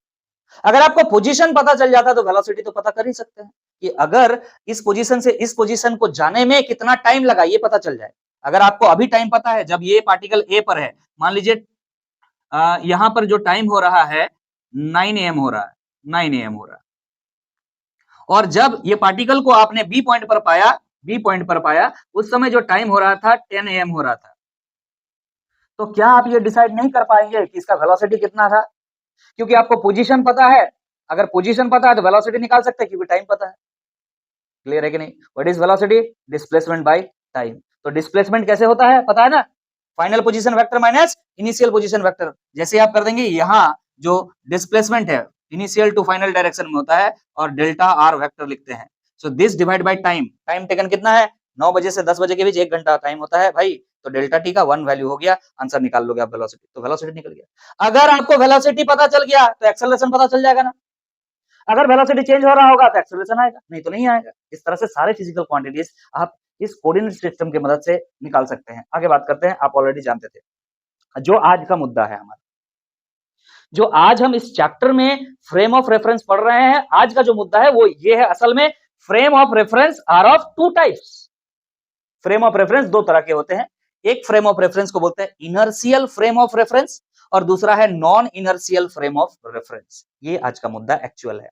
अगर आपको पोजीशन पता चल जाता तो वेलोसिटी तो पता कर ही सकते हैं कि अगर इस पोजीशन से इस पोजीशन को जाने में कितना टाइम लगा, ये पता चल जाए। अगर आपको अभी टाइम पता है, जब ये पार्टिकल ए पर है, मान लीजिए यहां पर जो टाइम हो रहा है 9 AM हो रहा है, 9 AM हो रहा है, और जब ये पार्टिकल को आपने बी पॉइंट पर पाया, उस समय जो टाइम हो रहा था 10 AM हो रहा था। तो क्या आप ये डिसाइड नहीं कर पाएंगे कि इसका वेलोसिटी कितना था? क्योंकि आपको पोजीशन पता है। अगर पोजीशन पता है तो वेलोसिटी निकाल सकते हैं क्योंकि टाइम पता है। क्लियर है कि नहीं? What is velocity? Displacement by time. तो डिस्प्लेसमेंट कैसे होता है, पता है ना? Final position vector minus initial position vector. जैसे आप कर देंगे यहां जो डिस्प्लेसमेंट है इनिशियल टू फाइनल डायरेक्शन में होता है और डेल्टा आर वेक्टर लिखते हैं। So this divide by time, time taken कितना है 9 बजे से 10 बजे के बीच 1 घंटा टाइम होता है भाई, तो डेल्टा टी का 1 वैल्यू हो गया, आंसर निकाल लोगे आप वेलोसिटी, तो वेलोसिटी निकल गया। अगर आपको वेलोसिटी पता चल गया तो एक्सेलरेशन पता चल जाएगा ना, अगर वेलोसिटी चेंज हो रहा होगा तो एक्सेलरेशन आएगा, नहीं तो नहीं आएगा। इस तरह से सारे फिजिकल क्वांटिटीज आप इस कोऑर्डिनेट सिस्टम की मदद से निकाल सकते हैं। आगे बात करते हैं, आप ऑलरेडी जानते थे जो आज का मुद्दा है हमारा, जो आज हम इस चैप्टर में फ्रेम ऑफ रेफरेंस पढ़ रहे हैं, आज का जो मुद्दा है वो ये है। असल में frame of reference are of two types. Frame of reference दो तरह के होते हैं, एक फ्रेम ऑफ रेफरेंस को बोलते हैं इनर्शियल फ्रेम ऑफ रेफरेंस और दूसरा है non inertial frame of reference. ये आज का मुद्दा एक्चुअल है।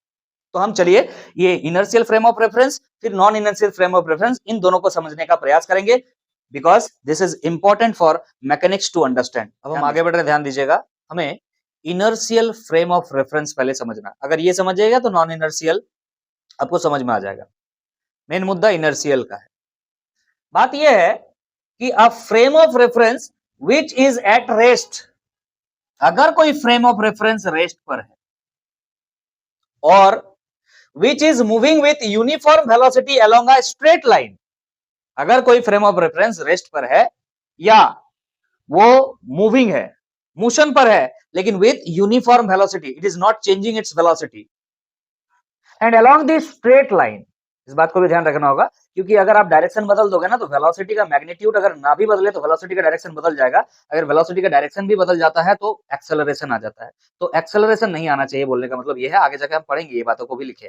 तो हम चलिए ये इनर्शियल फ्रेम ऑफ रेफरेंस फिर non inertial frame of reference, इन दोनों को समझने का प्रयास करेंगे, because this is important for mechanics to understand. अब हम आगे बढ़ रहे, ध्यान दीजिएगा, हमें इनर्शियल फ्रेम ऑफ रेफरेंस पहले समझना, अगर ये समझिएगा तो नॉन इनर्शियल आपको समझ में आ जाएगा। मेन मुद्दा इनर्शियल का है। बात यह है कि अ frame of reference which is at rest, अगर कोई फ्रेम ऑफ रेफरेंस रेस्ट पर है और which is moving with uniform velocity along a straight line, अगर कोई फ्रेम ऑफ रेफरेंस रेस्ट पर है या वो मूविंग है, मोशन पर है, लेकिन with uniform velocity, it is not changing its velocity and along this straight line. इस बात को भी ध्यान रखना होगा, क्योंकि अगर आप डायरेक्शन बदल दोगे ना तो वेलोसिटी का मैग्नीट्यूड अगर ना भी बदले तो वेलोसिटी का डायरेक्शन बदल जाएगा, अगर वेलोसिटी का डायरेक्शन भी बदल जाता है तो एक्सेलरेशन आ जाता है। तो एक्सेलरेशन नहीं आना चाहिए, बोलने का मतलब ये है, आगे जाकर हम पढ़ेंगे, ये बातों को भी लिखे।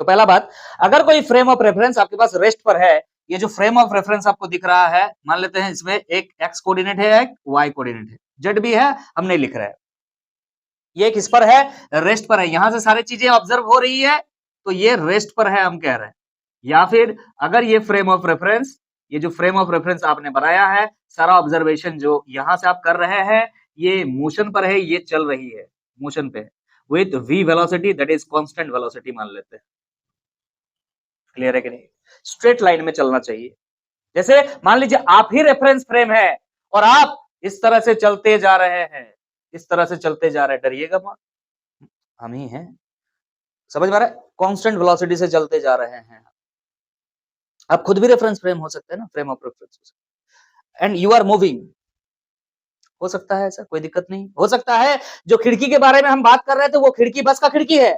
तो पहला बात, अगर कोई फ्रेम ऑफ रेफरेंस आपके पास रेस्ट पर है, ये जो फ्रेम ऑफ रेफरेंस आपको दिख रहा है, मान लेते हैं इसमें एक एक्स कोऑर्डिनेट है, एक वाई कोऑर्डिनेट है, जेड भी है, हम नहीं लिख रहे हैं, ये किस पर है, रेस्ट पर है, यहां से सारी चीजें ऑब्जर्व हो रही है तो ये रेस्ट पर है हम कह रहे हैं। या फिर अगर ये फ्रेम ऑफ रेफरेंस, ये जो फ्रेम ऑफ रेफरेंस आपने बनाया है, सारा ऑब्जर्वेशन जो यहां से आप कर रहे हैं, ये मोशन पर है, ये चल रही है मोशन पे with v velocity, that is constant velocity मान लेते हैं। क्लियर है कि नहीं? स्ट्रेट लाइन में चलना चाहिए। जैसे मान लीजिए आप ही रेफरेंस फ्रेम है और आप इस तरह से चलते जा रहे हैं, इस तरह से चलते जा रहे हैं, डरिएगा मत, हम ही हैं, समझ में आ रहा है? कांस्टेंट वेलोसिटी से चलते जा रहे हैं, आप खुद भी रेफरेंस फ्रेम हो सकते हैं ना, frame of reference, and you are moving, हो सकता है ऐसा, कोई दिक्कत नहीं। हो सकता है जो खिड़की के बारे में हम बात कर रहे थे वो खिड़की बस का खिड़की है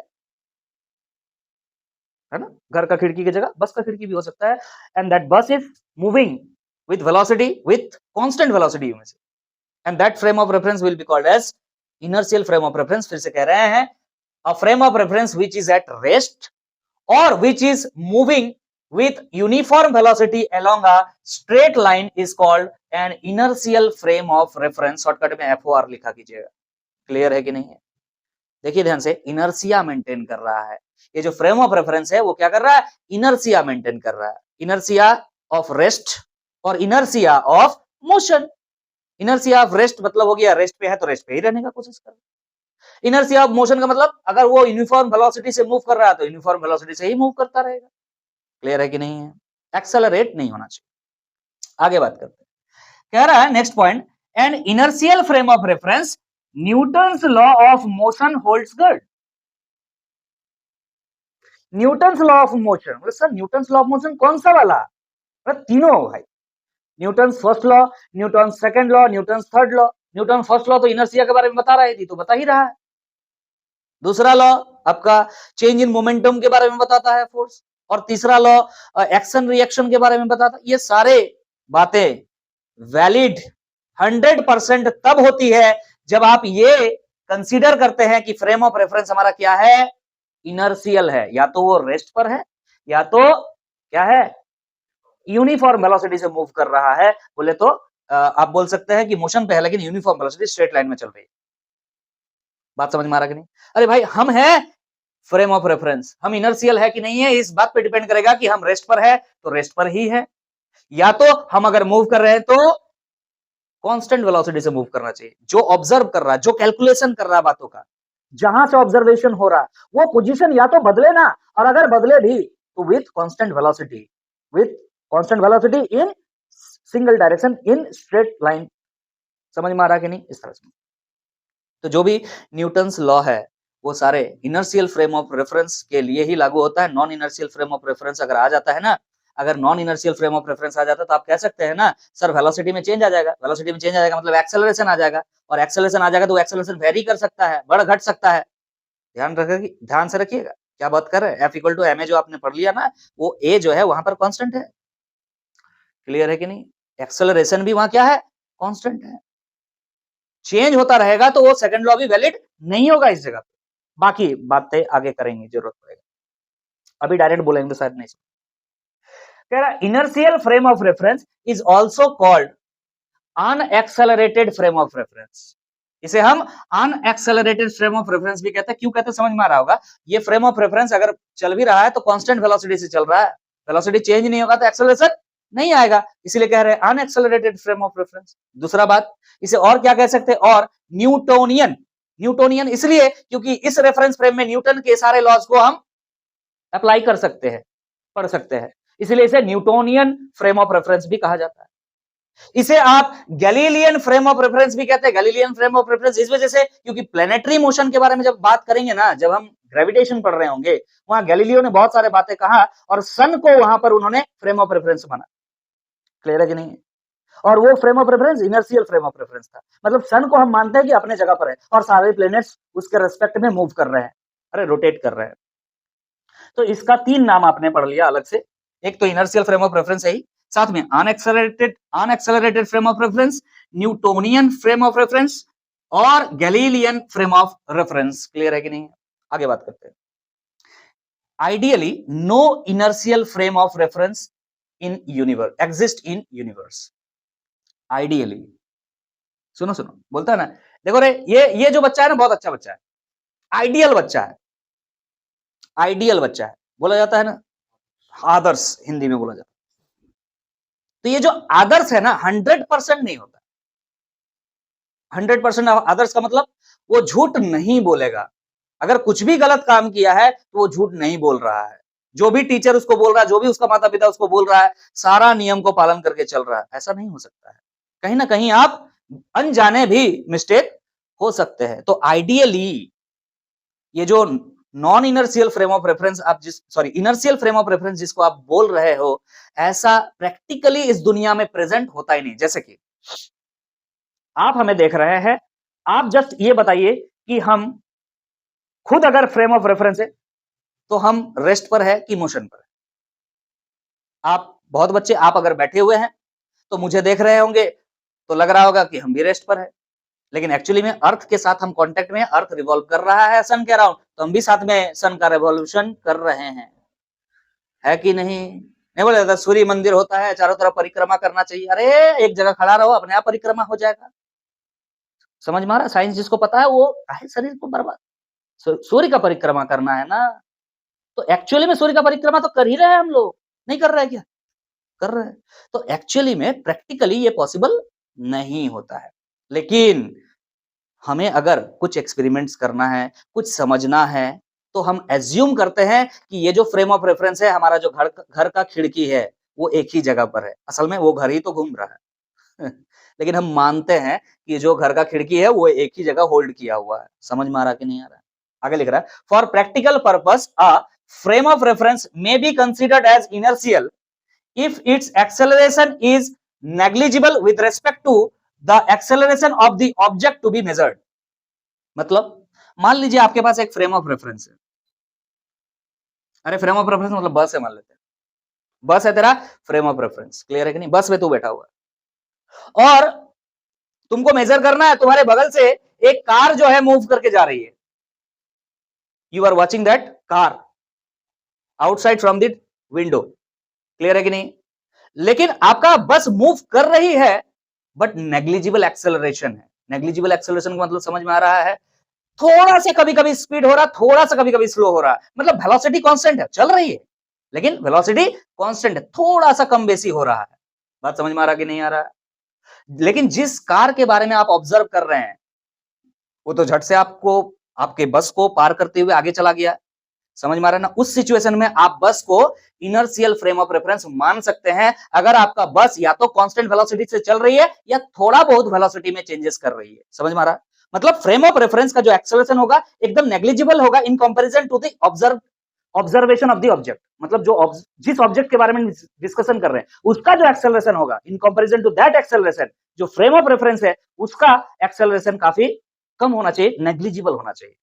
ना, घर का खिड़की की जगह बस का खिड़की भी हो सकता है, and that bus is moving with velocity, with constant velocity U में से, and that frame of reference will be called as inertial frame of reference. फिर से कह रहे हैं, a frame of reference which is at rest और which is moving with uniform velocity along a straight line is called an inertial frame of reference, shortcut में FOR लिखा कीजिएगा। क्लियर है कि नहीं है? देखिए ध्यान से, इनर्सिया मेंटेन कर रहा है, ये जो फ्रेम ऑफ रेफरेंस है वो क्या कर रहा है, इनर्सिया मेंटेन कर रहा है, इनर्सिया ऑफ रेस्ट और inertia of motion. Inertia of rest मतलब हो गया रेस्ट पे है तो रेस्ट पे ही रहने का कोशिश कर रहा है, इनर्सिया ऑफ मोशन का मतलब अगर वो यूनिफॉर्म वेलोसिटी से मूव कर रहा है तो यूनिफॉर्म वेलोसिटी से ही मूव करता रहेगा। क्लियर है कि नहीं है? एक्सेलरेट नहीं होना चाहिए। आगे बात करते हैं, कह रहा है next point, an inertial frame of reference Newton's law of motion holds good. Newton's law of motion, बोले sir Newton's law of motion कौन सा वाला? तीनों भाई, Newton's first law, Newton's second law, Newton's third law. Newton first law तो इनर्शिया के बारे में बता रही थी, तो बता ही रहा है। दूसरा लॉ आपका चेंज इन मोमेंटम के बारे में बताता है, फोर्स, और तीसरा लॉ एक्शन रिएक्शन के बारे में बताता है। ये सारे बातें वैलिड 100% तब होती है जब आप ये कंसीडर करते हैं कि फ्रेम ऑफ रेफरेंस हमारा क्या है, इनर्शियल है, या तो वो रेस्ट पर है या तो क्या है, यूनिफॉर्म वेलोसिटी से मूव कर रहा है। बोले तो आप बोल सकते हैं कि मोशन पे है लेकिन यूनिफॉर्म वेलोसिटी स्ट्रेट लाइन में चल रही है। बात समझ में आ रहा कि नहीं? अरे भाई हम हैं फ्रेम ऑफ रेफरेंस, हम इनर्शियल है कि नहीं है इस बात पे डिपेंड करेगा कि हम रेस्ट पर है तो रेस्ट पर ही है, या तो हम अगर मूव कर रहे हैं तो कांस्टेंट वेलोसिटी से मूव करना चाहिए। जो ऑब्जर्व कर रहा है, जो कैलकुलेशन कर रहा है बातों का, जहां से ऑब्जर्वेशन हो रहा है वो पोजीशन या तो बदले ना, और अगर बदले भी तो with constant velocity, with constant velocity in single direction in straight line. समझ में आ रहा कि नहीं? इस तरह से। तो जो भी न्यूटन्स लॉ है वो सारे इनर्शियल फ्रेम ऑफ रेफरेंस के लिए ही लागू होता है। Non inertial frame of reference अगर आ जाता है ना, अगर non inertial frame of reference आ जाता है तो आप कह सकते हैं ना सर वेलोसिटी में चेंज आ जाएगा। वेलोसिटी में चेंज आ जाएगा मतलब एक्सेलरेशन आ जाएगा, और एक्सेलरेशन आ जाएगा तो एक्सेलरेशन वेरी कर सकता है, बढ़ घट सकता है। ध्यान से रखिएगा क्या बात कर रहे हैं। F इक्वल टू ma जो आपने पढ़ लिया ना, वो a जो है वहां पर कांस्टेंट है। क्लियर है कि नहीं? एक्सेलरेशन भी वहां क्या है? कांस्टेंट है। चेंज होता रहेगा तो वो सेकंड लॉ भी वैलिड नहीं होगा इस जगह पे। बाकी बातें आगे करेंगे, जरूरत पड़ेगा, अभी डायरेक्ट बोलेंगे तो शायद नहीं। कह रहा inertial frame of reference is also called unaccelerated frame of reference. इसे हम अनएक्सेलरेटेड फ्रेम ऑफ रेफरेंस भी कहते हैं। क्यों कहते हैं समझ में आ रहा होगा। ये फ्रेम ऑफ रेफरेंस अगर चल भी रहा है तो कांस्टेंट वेलोसिटी से चल रहा है, वेलोसिटी चेंज नहीं होगा तो एक्सेलरेशन नहीं आएगा, इसीलिए कह रहे हैं अनएक्सेलरेटेड फ्रेम ऑफ रेफरेंस। दूसरा बात, इसे और क्या कह सकते हैं, और न्यूटोनियन। न्यूटोनियन इसलिए क्योंकि इस रेफरेंस फ्रेम में न्यूटन के सारे लॉज को हम अप्लाई कर सकते हैं, पढ़ सकते हैं, इसलिए इसे न्यूटोनियन फ्रेम ऑफ रेफरेंस भी कहा जाता है। इसे आप गैलीलियन फ्रेम ऑफ रेफरेंस भी कहते हैं। गैलीलियन फ्रेम ऑफ रेफरेंस इस वजह से क्योंकि प्लेनेटरी मोशन के बारे में जब बात करेंगे ना, जब हम ग्रेविटेशन पढ़ रहे होंगे, वहां गैलीलियो ने बहुत सारे बातें कहा और सन को वहां पर उन्होंने फ्रेम ऑफ रेफरेंस माना। क्लियर है कि नहीं? और वो frame of reference inertial frame of reference था, मतलब सन को हम मानते हैं कि अपने जगह पर है और सारे प्लैनेट्स उसके रेस्पेक्ट में मूव कर रहे हैं, अरे रोटेट कर रहे हैं। तो इसका 3 नाम आपने पढ़ लिया अलग से। एक तो इनर्शियल फ्रेम ऑफ रेफरेंस है ही, साथ में unaccelerated frame of reference, Newtonian frame of reference और Galilean frame of reference. Clear है कि नहीं? आगे बात करते हैं। Ideally no inertial frame of reference in universe exist in universe. Ideally, सुनो सुनो, बोलता है ना, देखो रे ये जो बच्चा है ना बहुत अच्छा बच्चा है, आइडियल बच्चा है, आइडियल बच्चा है, बोला जाता है ना, आदर्श हिंदी में बोला जाता है। तो ये जो आदर्श है ना 100% नहीं होता। 100% आदर्श का मतलब वो झूठ नहीं बोलेगा। अगर कुछ भी गलत काम किया है तो वो झूठ नहीं बोल रहा है। जो भी टीचर उसको बोल रहा है, जो भी उसका माता पिता उसको बोल रहा है, सारा नियम को पालन करके चल रहा है, ऐसा नहीं हो सकता है। कहीं ना कहीं आप अनजाने भी मिस्टेक हो सकते हैं। तो आइडियली ये जो non inertial frame of reference आप इनर्शियल फ्रेम ऑफ रेफरेंस जिसको आप बोल रहे हो, ऐसा प्रैक्टिकली इस दुनिया में प्रेजेंट होता ही नहीं। जैसे कि आप हमें देख रहे हैं, आप जस्ट ये बताइए कि हम खुद अगर फ्रेम ऑफ रेफरेंस है तो हम रेस्ट पर है कि मोशन पर है। आप बहुत बच्चे, आप अगर बैठे हुए हैं तो मुझे देख रहे होंगे तो लग रहा होगा कि हम भी रेस्ट पर है, लेकिन एक्चुअली में अर्थ के साथ हम कांटेक्ट में, अर्थ रिवॉल्व कर रहा है सन के अराउंड, तो हम भी साथ में सन का रिवॉल्यूशन कर रहे हैं, है कि नहीं? नहीं बोला जाता सूर्य मंदिर होता है, चारों तरफ परिक्रमा करना चाहिए, अरे एक जगह खड़ा रहो, अपने आप परिक्रमा हो जाएगा। समझ में आ रहा? साइंस जिसको पता है वो है शरीर को बर्बाद, सूर्य का परिक्रमा करना है ना, तो एक्चुअली में सूर्य का परिक्रमा तो कर ही रहे हैं हम लोग, नहीं कर रहे हैं क्या? कर रहे हैं। तो एक्चुअली में प्रैक्टिकली ये पॉसिबल नहीं होता है, लेकिन हमें अगर कुछ एक्सपेरिमेंट्स करना है, कुछ समझना है, तो हम एज्यूम करते हैं कि ये जो फ्रेम ऑफ रेफरेंस है, हमारा जो घर का खिड़की है, वो एक ही जगह पर है। असल में वो घर ही तो घूम रहा है लेकिन हम मानते हैं कि जो घर का खिड़की है वो एक ही जगह होल्ड किया हुआ है। समझ में आ रहा कि नहीं आ रहा? आगे लिख रहा है, for practical purpose a frame of reference may be considered as inertial if its acceleration is negligible with respect to the acceleration of the object to be measured। मतलब मान लीजिए आपके पास एक फ्रेम ऑफ रेफरेंस है, अरे फ्रेम ऑफ रेफरेंस मतलब बस है, मान लेते हैं बस है तेरा फ्रेम ऑफ रेफरेंस। क्लियर है कि नहीं? बस में तू बैठा हुआ है और तुमको मेजर करना है, तुम्हारे बगल से एक कार जो है मूव करके जा रही है, you are watching that car outside from the window. Clear है कि नहीं? लेकिन आपका बस मूव कर रही है बट नेग्लिजिबल एक्सेलरेशन है। नेग्लिजिबल एक्सेलरेशन का मतलब समझ में आ रहा है? थोड़ा सा कभी कभी स्पीड हो रहा, थोड़ा सा कभी कभी स्लो हो रहा, मतलब वेलोसिटी कांस्टेंट है, चल रही है लेकिन वेलोसिटी कांस्टेंट है, थोड़ा सा कम बेसी हो रहा है। बात समझ में आ रहा कि नहीं आ रहा? लेकिन जिस कार के बारे में आप ऑब्जर्व कर रहे हैं वो तो झट से आपको, आपके बस को पार करते हुए आगे चला गया। समझ में आ रहा है ना? उस सिचुएशन में आप बस को इनर्शियल फ्रेम ऑफ रेफरेंस मान सकते हैं अगर आपका बस या तो कांस्टेंट वेलोसिटी से चल रही है या थोड़ा बहुत वेलोसिटी में चेंजेस कर रही है। समझ में आ रहा है? मतलब फ्रेम ऑफ रेफरेंस का जो एक्सेलरेशन होगा एकदम नेग्लिजिबल होगा in comparison to the observation of the object. मतलब जो जिस ऑब्जेक्ट के बारे में डिस्कशन कर रहे हैं उसका जो एक्सेलरेशन होगा in comparison to that acceleration, जो फ्रेम ऑफ रेफरेंस है उसका एक्सेलरेशन काफी कम होना चाहिए, नेग्लिजिबल होना चाहिए,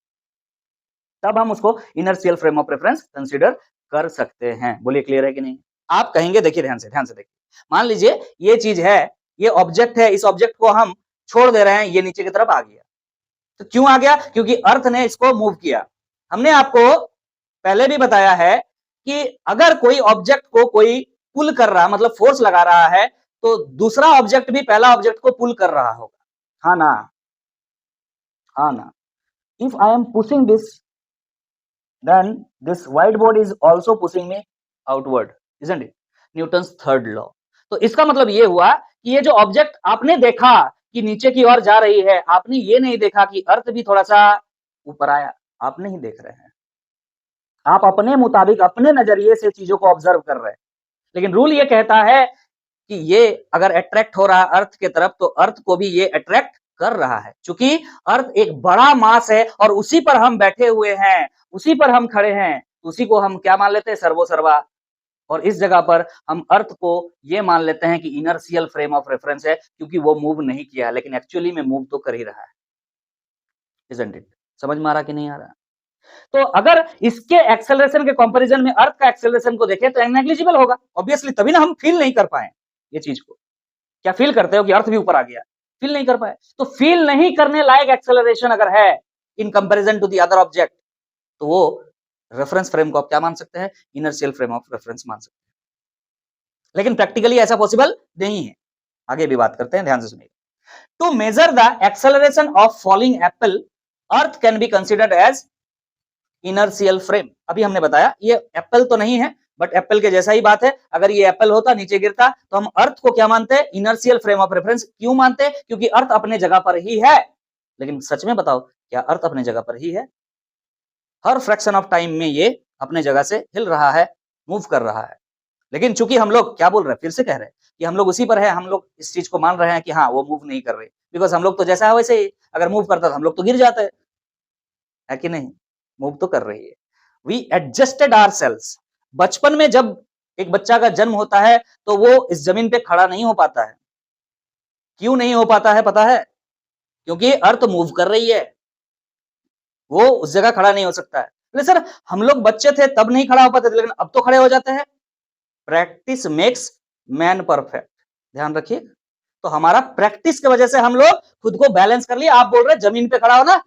तब हम उसको inertial frame of reference consider कर सकते हैं। बोलिए क्लियर है कि नहीं? आप कहेंगे, देखिए ध्यान से देखिए, मान लीजिए ये चीज है, ये ऑब्जेक्ट है, इस ऑब्जेक्ट को हम छोड़ दे रहे हैं, ये नीचे की तरफ आ गया। तो क्यों आ गया? क्योंकि अर्थ ने इसको मूव किया। हमने आपको पहले भी बताया है कि अगर कोई ऑब्जेक्ट को कोई पुल कर रहा, मतलब फोर्स लगा रहा है, तो दूसरा ऑब्जेक्ट भी पहला ऑब्जेक्ट को पुल कर रहा होगा। हाँ ना? हाँ ना? If I am pushing this, then this white board is also pushing me outward, isn't it? Newton's third law. तो इसका मतलब ये हुआ कि ये जो ऑब्जेक्ट आपने देखा कि नीचे की ओर जा रही है, आपने ये नहीं देखा कि अर्थ भी थोड़ा सा ऊपर आया, आप नहीं देख रहे हैं। आप अपने मुताबिक अपने नजरिए से चीजों को ऑब्जर्व कर रहे हैं, लेकिन रूल ये कहता है कि ये अगर अट्रैक्ट हो रहा है अर्थ के तरफ, तो अर्थ को भी ये अट्रैक्ट कर रहा है। चूंकि अर्थ एक बड़ा मास है और उसी पर हम बैठे हुए हैं, उसी पर हम खड़े हैं, उसी को हम क्या मान लेते हैं? सर्वो सर्वा। और इस जगह पर हम अर्थ को ये मान लेते हैं कि इनर्शियल फ्रेम ऑफ रेफरेंस है, क्योंकि वो मूव नहीं किया, लेकिन एक्चुअली में मूव तो कर ही रहा है। Isn't it? समझ में आ रहा कि नहीं आ रहा? तो अगर इसके एक्सेलरेशन के कंपैरिजन में अर्थ का एक्सेलरेशन को देखें तो नेग्लिजिबल होगा ऑब्वियसली, तभी ना हम फील नहीं कर पाए ये चीज को। क्या फील करते हो कि अर्थ भी ऊपर आ गया? फील नहीं कर पाए। तो फील नहीं करने लायक एक्सेलरेशन अगर है in comparison to the other object, तो वो रेफरेंस फ्रेम को आप क्या मान सकते हैं? इनर्शियल फ्रेम ऑफ रेफरेंस मान सकते हैं। लेकिन प्रैक्टिकली ऐसा पॉसिबल नहीं है। आगे भी बात करते हैं, ध्यान से सुनिए। To measure the acceleration of falling apple, earth can be considered as inertial frame. अभी हमने बताया ये एप्पल तो नहीं है, बट एप्पल के जैसा ही बात है। अगर ये एप्पल होता, नीचे गिरता, तो हम अर्थ को क्या मानते हैं? Inertial frame of reference. क्यों मानते हैं? क्योंकि अर्थ अपने जगह पर ही है। लेकिन सच में बताओ, क्या अर्थ अपने जगह पर ही है? हर फ्रैक्शन ऑफ टाइम में ये अपने जगह से हिल रहा है, मूव कर रहा है। लेकिन चूंकि हम लोग क्या बोल रहे हैं, फिर से कह रहे हैं कि हम लोग उसी पर है, हम लोग इस चीज को मान रहे हैं कि हाँ वो मूव नहीं कर रहे, बिकॉज हम लोग तो जैसा है वैसे ही, अगर मूव करता तो हम लोग तो गिर जाते, है कि नहीं? मूव तो कर रही है। We adjusted ourselves. बचपन में जब एक बच्चा का जन्म होता है तो वो इस जमीन पे खड़ा नहीं हो पाता है। क्यों नहीं हो पाता है पता है? क्योंकि अर्थ मूव कर रही है, वो उस जगह खड़ा नहीं हो सकता है। बोले सर हम लोग बच्चे थे तब नहीं खड़ा हो पाते थे, लेकिन अब तो खड़े हो जाते हैं। Practice makes man perfect. ध्यान रखिए। तो हमारा प्रैक्टिस की वजह से हम लोग खुद को बैलेंस कर लिया। आप बोल रहे जमीन पे खड़ा हो ना,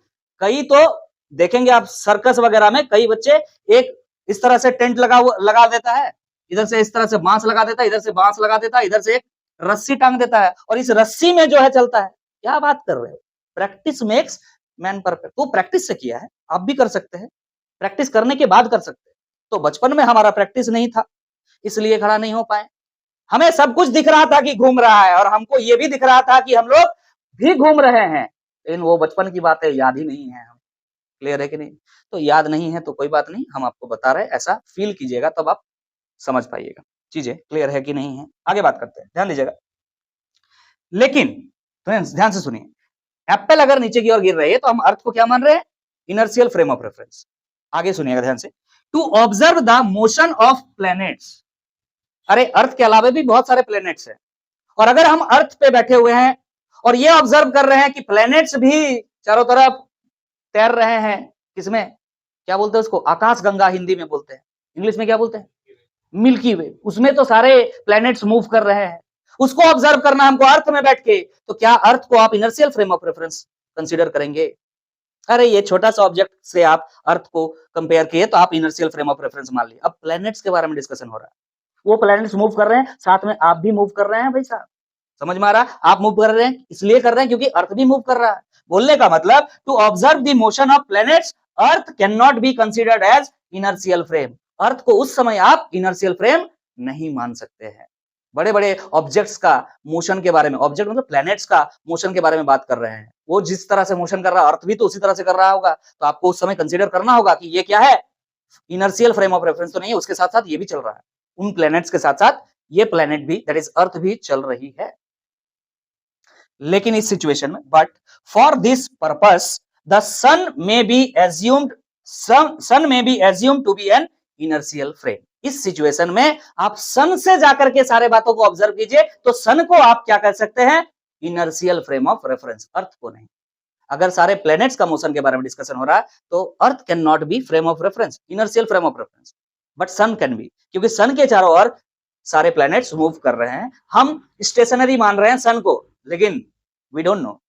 कई तो देखेंगे आप सर्कस वगैरह में, कई बच्चे एक इस तरह से टेंट लगा देता है, इधर से इस तरह से बांस लगा देता है, इधर से बांस लगा देता है, इधर से एक रस्सी टांग देता है, और इस रस्सी में जो है चलता है। क्या बात कर रहे हो? Practice makes man perfect. तो प्रैक्टिस से किया है, आप भी कर सकते हैं, प्रैक्टिस करने के बाद कर सकते हैं। तो बचपन में हमारा प्रैक्टिस नहीं था, इसलिए खड़ा नहीं हो पाए। हमें सब कुछ दिख रहा था कि घूम रहा है, और हमको ये भी दिख रहा था कि हम लोग भी घूम रहे हैं, लेकिन वो बचपन की बातें याद ही नहीं है। क्लियर है कि नहीं? तो याद नहीं है तो कोई बात नहीं, हम आपको बता रहे हैं, ऐसा फील कीजिएगा तब आप समझ पाइएगा। चीजें क्लियर है कि नहीं है? आगे बात करते हैं, ध्यान दीजिएगा। लेकिन फ्रेंड्स ध्यान से सुनिए, एप्पल अगर नीचे की ओर गिर रही है तो हम अर्थ को क्या मान रहे हैं? Inertial frame of reference. आगे सुनिएगा ध्यान से। To observe the motion of planets. अरे अर्थ के अलावा भी बहुत सारे प्लैनेट्स हैं, और अगर हम अर्थ पे बैठे हुए हैं और ये ऑब्जर्व कर रहे हैं कि प्लैनेट्स भी चारों तरफ तैर रहे हैं, किसमें? क्या बोलते हैं उसको? आकाश गंगा हिंदी में बोलते हैं, इंग्लिश में क्या बोलते हैं? मिल्की वे। उसमें तो सारे प्लैनेट्स मूव कर रहे हैं, उसको ऑब्जर्व करना हमको अर्थ में बैठ के। तो क्या अर्थ को आप inertial frame of reference consider करेंगे? अरे ये छोटा सा ऑब्जेक्ट से आप अर्थ को कंपेयर किए तो आप इनर्शियल फ्रेम ऑफ रेफरेंस मान लिए। अब प्लैनेट्स के बारे में डिस्कशन हो रहा है, वो प्लैनेट्स मूव कर रहे हैं, साथ में आप भी मूव कर रहे हैं भाई साहब। समझ में आ रहा? आप मूव कर रहे हैं इसलिए कर रहे हैं क्योंकि अर्थ भी मूव कर रहा है। बोलने का मतलब, to observe the motion of planets, earth can not be considered as inertial frame. Earth को उस समय आप इनर्शियल फ्रेम नहीं मान सकते हैं। बड़े बड़े ऑब्जेक्ट्स का मोशन के बारे में, ऑब्जेक्ट मतलब प्लैनेट्स का मोशन के बारे में बात कर रहे हैं, वो जिस तरह से मोशन कर रहा है अर्थ भी तो उसी तरह से कर रहा होगा, तो आपको उस समय कंसीडर करना होगा कि ये क्या है? इनर्शियल फ्रेम ऑफ रेफरेंस तो नहीं है, उसके साथ साथ ये भी चल रहा है। उन प्लैनेट्स के साथ साथ ये प्लैनेट भी, दैट इज अर्थ भी चल रही है। लेकिन इस सिचुएशन में, but for this purpose the sun may be assumed to be an inertial frame. इस सिचुएशन में आप सन से जाकर के सारे बातों को ऑब्जर्व कीजिए, तो सन को आप क्या कह सकते हैं? इनर्शियल फ्रेम ऑफ रेफरेंस, अर्थ को नहीं। अगर सारे प्लैनेट्स का मोशन के बारे में डिस्कशन हो रहा है तो earth can not be frame of reference, inertial frame of reference, but sun can be, क्योंकि सन के चारों ओर सारे प्लैनेट्स मूव कर रहे हैं। हम स्टेशनरी मान रहे हैं सन को, लेकिन वी डोंट नो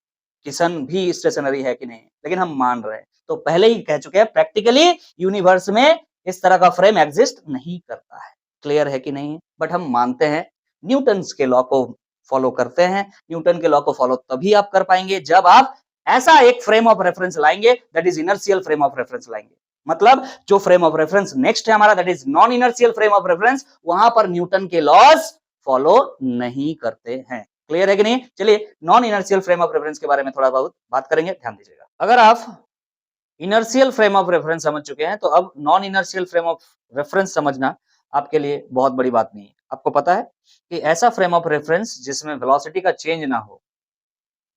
कि सन भी स्टेशनरी है कि नहीं, लेकिन हम मान रहे हैं। तो पहले ही कह चुके हैं, प्रैक्टिकली यूनिवर्स में इस तरह का फ्रेम एग्जिस्ट नहीं करता है। क्लियर है कि नहीं? बट हम मानते हैं, न्यूटन्स के लॉ को फॉलो करते हैं। न्यूटन के लॉ को फॉलो तभी आप कर पाएंगे जब आप ऐसा एक फ्रेम ऑफ रेफरेंस लाएंगे, that is inertial frame of reference लाएंगे। मतलब जो फ्रेम ऑफ रेफरेंस नेक्स्ट है हमारा, that is non inertial frame of reference, वहां पर न्यूटन के लॉज फॉलो नहीं करते हैं। क्लियर है कि नहीं? चलिए non inertial frame of reference के बारे में थोड़ा बहुत बात करेंगे, ध्यान दीजिएगा। अगर आप इनर्शियल फ्रेम ऑफ रेफरेंस समझ चुके हैं, तो अब non inertial frame of reference समझना आपके लिए बहुत बड़ी बात नहीं है। आपको पता है कि ऐसा फ्रेम ऑफ रेफरेंस जिसमें वेलोसिटी का चेंज ना हो,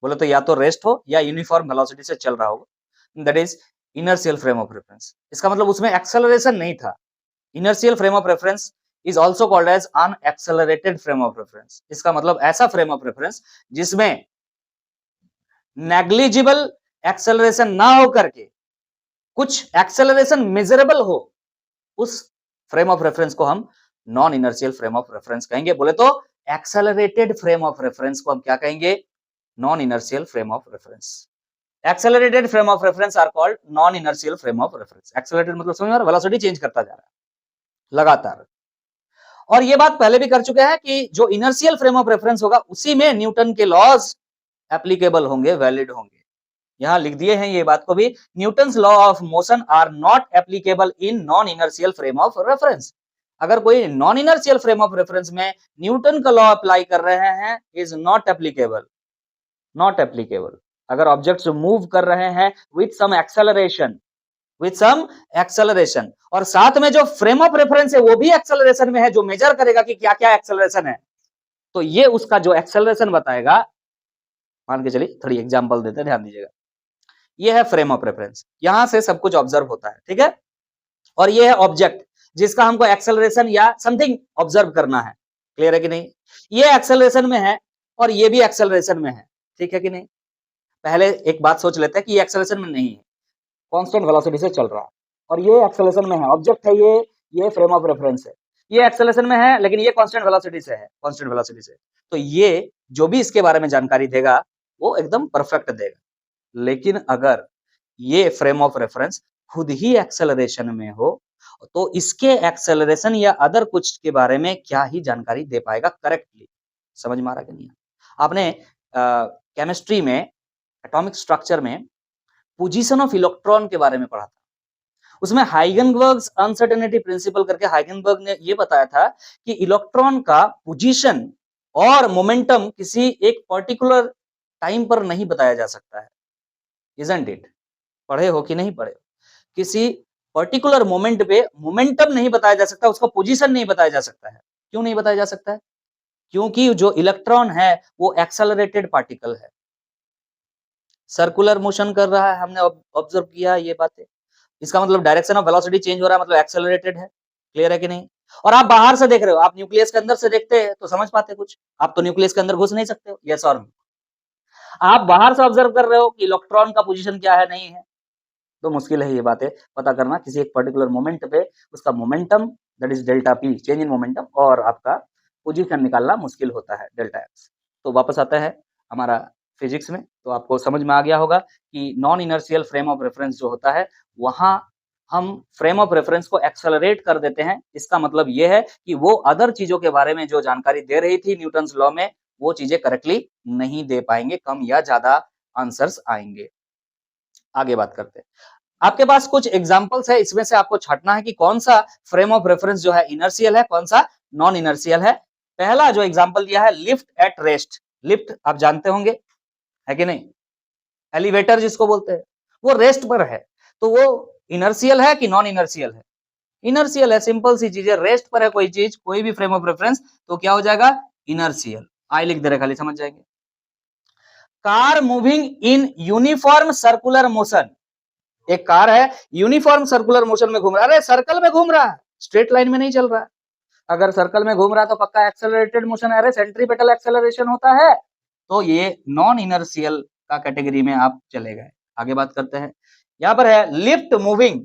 बोले तो या तो रेस्ट हो या यूनिफॉर्म वेलोसिटी से चल रहा हो, that is inertial frame of reference. इसका मतलब उसमें एक्सेलरेशन नहीं था। Inertial frame of reference is also called as unaccelerated frame of reference. इसका मतलब ऐसा फ्रेम ऑफ रेफरेंस जिसमें नेग्लिजिबल एक्सेलरेशन ना हो करके कुछ एक्सेलरेशन मेजरेबल हो, उस फ्रेम ऑफ रेफरेंस को हम non inertial frame of reference कहेंगे। बोले तो एक्सेलरेटेड फ्रेम ऑफ रेफरेंस को हम क्या कहेंगे? Non inertial frame of reference. Accelerated frame of reference are called non inertial frame of reference. Accelerated मतलब समझ में आ रहा है? वेलोसिटी चेंज करता जा रहा है लगातार। और ये बात पहले भी कर चुके हैं कि जो इनर्शियल फ्रेम ऑफ रेफरेंस होगा उसी में न्यूटन के लॉज एप्लीकेबल होंगे, वैलिड होंगे। यहां लिख दिए हैं ये बात को भी, Newton's law of motion are not applicable in non inertial frame of reference. अगर कोई non inertial frame of reference में न्यूटन का लॉ अप्लाई कर रहे हैं, is not applicable, not applicable. अगर ऑब्जेक्ट्स मूव कर रहे हैं विथ सम एक्सेलरेशन, और साथ में जो फ्रेम ऑफ रेफरेंस है वो भी एक्सेलरेशन में है, जो मेजर करेगा कि क्या क्या एक्सेलरेशन है, तो ये उसका जो एक्सेलरेशन बताएगा, मान के चलिए थोड़ी एग्जांपल देते हैं, ध्यान दीजिएगा। ये है फ्रेम ऑफ रेफरेंस, यहां से सब कुछ ऑब्जर्व होता है, ठीक है। और ये है ऑब्जेक्ट जिसका हमको एक्सेलरेशन या समथिंग ऑब्जर्व करना है। क्लियर है कि नहीं? ये एक्सेलरेशन में है और ये भी एक्सेलरेशन में है, ठीक है कि नहीं? पहले एक बात सोच लेते हैं कि ये एक्सेलरेशन में नहीं है, कांस्टेंट वेलोसिटी से चल रहा है, और ये एक्सेलरेशन में है, ऑब्जेक्ट है ये फ्रेम ऑफ रेफरेंस है। ये एक्सेलरेशन में है लेकिन ये कांस्टेंट वेलोसिटी से है, कांस्टेंट वेलोसिटी से। तो ये जो भी इसके बारे में जानकारी देगा वो एकदम परफेक्ट देगा। लेकिन अगर ये फ्रेम ऑफ रेफरेंस खुद ही एक्सेलरेशन में हो, तो इसके एक्सेलरेशन या अदर कुछ के बारे में क्या ही जानकारी दे पाएगा करेक्टली। समझ में आ रहा कि नहीं? आपने केमिस्ट्री में एटॉमिक स्ट्रक्चर में पोजीशन ऑफ इलेक्ट्रॉन के बारे में पढ़ा था। उसमें हाइगनबर्ग्स अनसर्टेनिटी प्रिंसिपल करके हाइगनबर्ग ने ये बताया था कि इलेक्ट्रॉन का पोजीशन और मोमेंटम किसी एक पर्टिकुलर टाइम पर नहीं बताया जा सकता है। Isn't it? पढ़े हो कि नहीं पढ़े हो? किसी पर्टिकुलर मोमेंट पे मोमेंटम नहीं बताया जा सकता, उसका पोजीशन नहीं बताया जा सकता है। क्यों नहीं बताया जा सकता है? क्योंकि जो इलेक्ट्रॉन है वो एक्सेलरेटेड पार्टिकल है, सर्कुलर मोशन कर रहा है, हमने ऑब्जर्व किया ये बातें। इसका मतलब डायरेक्शन ऑफ वेलोसिटी चेंज हो रहा है, मतलब एक्सेलरेटेड है। क्लियर है कि नहीं? और आप बाहर से देख रहे हो, आप न्यूक्लियस के अंदर से देखते हैं तो समझ पाते कुछ, आप तो न्यूक्लियस के अंदर घुस नहीं सकते हो, यस और नो। आप बाहर से ऑब्जर्व कर रहे हो कि इलेक्ट्रॉन का पोजीशन क्या है, नहीं है, तो मुश्किल है ये बातें पता करना। किसी एक पर्टिकुलर मोमेंट पे उसका momentum that is delta P, change in momentum, और आपका पोजीशन निकालना मुश्किल होता है, डेल्टा एक्स। तो वापस आता है हमारा फिजिक्स में, तो आपको समझ में आ गया होगा कि non inertial frame of reference जो होता है, वहां हम फ्रेम ऑफ रेफरेंस को एक्सेलरेट कर देते हैं। इसका मतलब ये है कि वो अदर चीजों के बारे में जो जानकारी दे रही थी न्यूटन्स लॉ में, वो चीजें करेक्टली नहीं दे पाएंगे, कम या ज्यादा आंसर्स आएंगे। आगे बात करते हैं। आपके पास कुछ एग्जांपल्स है, इसमें से आपको छांटना है कि कौन सा फ्रेम ऑफ रेफरेंस जो है इनर्शियल है, कौन सा नॉन इनर्शियल है। पहला जो एग्जांपल दिया है, लिफ्ट एट रेस्ट। लिफ्ट आप जानते होंगे, है कि नहीं? एलिवेटर जिसको बोलते हैं, वो रेस्ट पर है, तो वो इनर्शियल है कि नॉन इनर्शियल है? इनर्शियल है, सिंपल सी चीज है, रेस्ट पर है कोई चीज, कोई भी फ्रेम ऑफ रेफरेंस, तो क्या हो जाएगा? इनर्शियल। आई लिख दे रहे, खाली समझ जाएंगे। Car moving in uniform circular motion. एक कार है, यूनिफॉर्म सर्कुलर मोशन में घूम रहा है, अरे सर्कल में घूम रहा है, स्ट्रेट लाइन में नहीं चल रहा है। अगर सर्कल में घूम रहा है तो पक्का एक्सेलरेटेड मोशन है, अरे सेंट्रीपेटल एक्सेलरेशन होता है, तो ये नॉन इनर्शियल का कैटेगरी में आप चले गए। आगे बात करते हैं, यहां पर है लिफ्ट मूविंग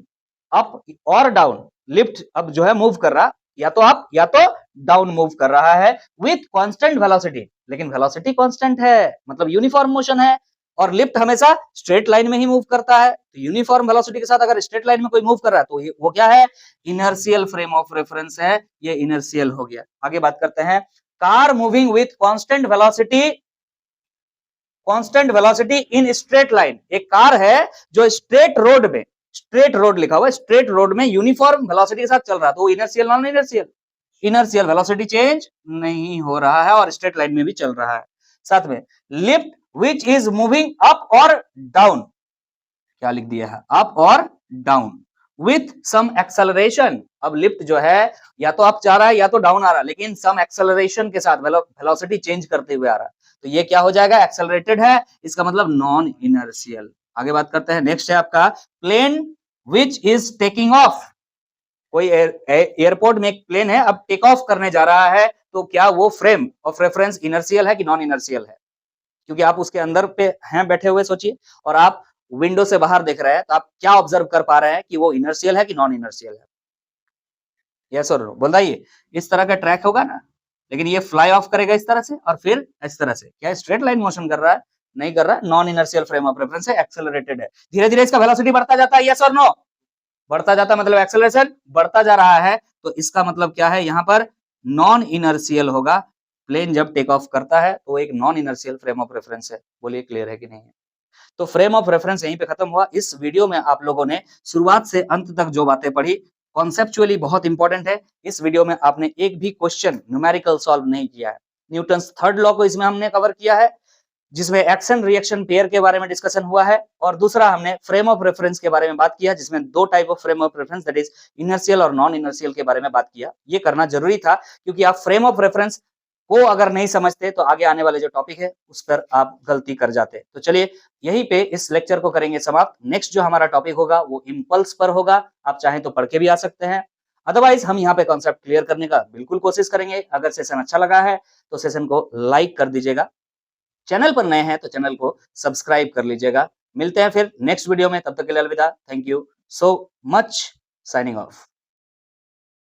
अप और डाउन। लिफ्ट अब जो है मूव कर रहा, या तो अप या तो डाउन मूव कर रहा है विथ कांस्टेंट वेलोसिटी, लेकिन वेलोसिटी कांस्टेंट है, मतलब यूनिफॉर्म मोशन है। और लिफ्ट हमेशा स्ट्रेट लाइन में ही मूव करता है, तो यूनिफॉर्म वेलोसिटी के साथ अगर स्ट्रेट लाइन में कोई मूव कर रहा है तो वो क्या है, इनर्शियल फ्रेम ऑफ रेफरेंस है, ये इनर्शियल हो गया। आगे बात करते हैं, car moving with constant velocity in straight line. एक कार है जो स्ट्रेट रोड में, स्ट्रेट रोड लिखा हुआ है, स्ट्रेट रोड में यूनिफॉर्म वेलोसिटी के साथ चल रहा है, तो वो inertial non inertial, inertial, velocity change नहीं हो रहा है और स्ट्रेट लाइन में भी चल रहा है। साथ में lift which is moving up और डाउन, क्या लिख दिया है, अप और डाउन विथ सम एक्सेलरेशन। अब लिफ्ट जो है या तो अप जा रहा है या तो डाउन आ रहा है, लेकिन सम एक्सेलरेशन के साथ वेलोसिटी चेंज करते हुए आ रहा है, तो ये क्या हो जाएगा, एक्सेलरेटेड है, इसका मतलब नॉन इनर्शियल। आगे बात करते हैं, नेक्स्ट है आपका plane which is taking off. कोई एयरपोर्ट में एक प्लेन है, अब टेक ऑफ करने जा रहा है, तो क्या वो फ्रेम ऑफ रेफरेंस इनर्शियल है कि नॉन इनर्शियल है, क्योंकि आप उसके अंदर पे हैं बैठे हुए, सोचिए, और आप विंडो से बाहर देख रहे हैं, तो आप क्या ऑब्जर्व कर पा रहे हैं कि वो इनर्शियल है कि नॉन इनर्शियल है, यस और नो बताइए। इस तरह का ट्रैक होगा ना, लेकिन ये फ्लाई ऑफ करेगा इस तरह से और फिर इस तरह से, क्या स्ट्रेट लाइन मोशन कर रहा है, नहीं कर रहा है, non inertial frame of reference है, एक्सेलरेटेड है। धीरे धीरे इसका वेलोसिटी बढ़ता जाता है, यस और नो, बढ़ता जाता मतलब एक्सेलरेशन बढ़ता जा रहा है, तो इसका मतलब क्या है, यहाँ पर नॉन इनर्शियल होगा। प्लेन जब टेक ऑफ करता है तो एक non inertial frame of reference है। बोलिए क्लियर है कि नहीं है। तो फ्रेम ऑफ रेफरेंस यहीं पे खत्म हुआ। इस वीडियो में आप लोगों ने शुरुआत से अंत तक जो बातें पढ़ी, कॉन्सेप्चुअली बहुत इंपॉर्टेंट है। इस वीडियो में आपने एक भी क्वेश्चन न्यूमेरिकल सॉल्व नहीं किया है। न्यूटन्स थर्ड लॉ को इसमें हमने कवर किया है, जिसमें एक्शन रिएक्शन पेयर के बारे में डिस्कशन हुआ है, और दूसरा हमने फ्रेम ऑफ रेफरेंस के बारे में बात किया, जिसमें दो type of frame of reference, that is inertial और नॉन इनर्शियल के बारे में बात किया। ये करना जरूरी था, क्योंकि आप फ्रेम ऑफ रेफरेंस को अगर नहीं समझते तो आगे आने वाले जो टॉपिक है उस पर आप गलती कर जाते। तो चलिए यहीं पे इस लेक्चर को करेंगे समाप्त। नेक्स्ट जो हमारा टॉपिक होगा वो इम्पल्स पर होगा, आप चाहें तो पढ़ के भी आ सकते हैं, अदरवाइज हम यहाँ पे कॉन्सेप्ट क्लियर करने का बिल्कुल कोशिश करेंगे। अगर सेशन अच्छा लगा है तो सेशन को लाइक कर दीजिएगा, चैनल पर नए हैं तो चैनल को सब्सक्राइब कर लीजिएगा। मिलते हैं फिर नेक्स्ट वीडियो में, तब तक के लिए अलविदा। Thank you so much, signing off.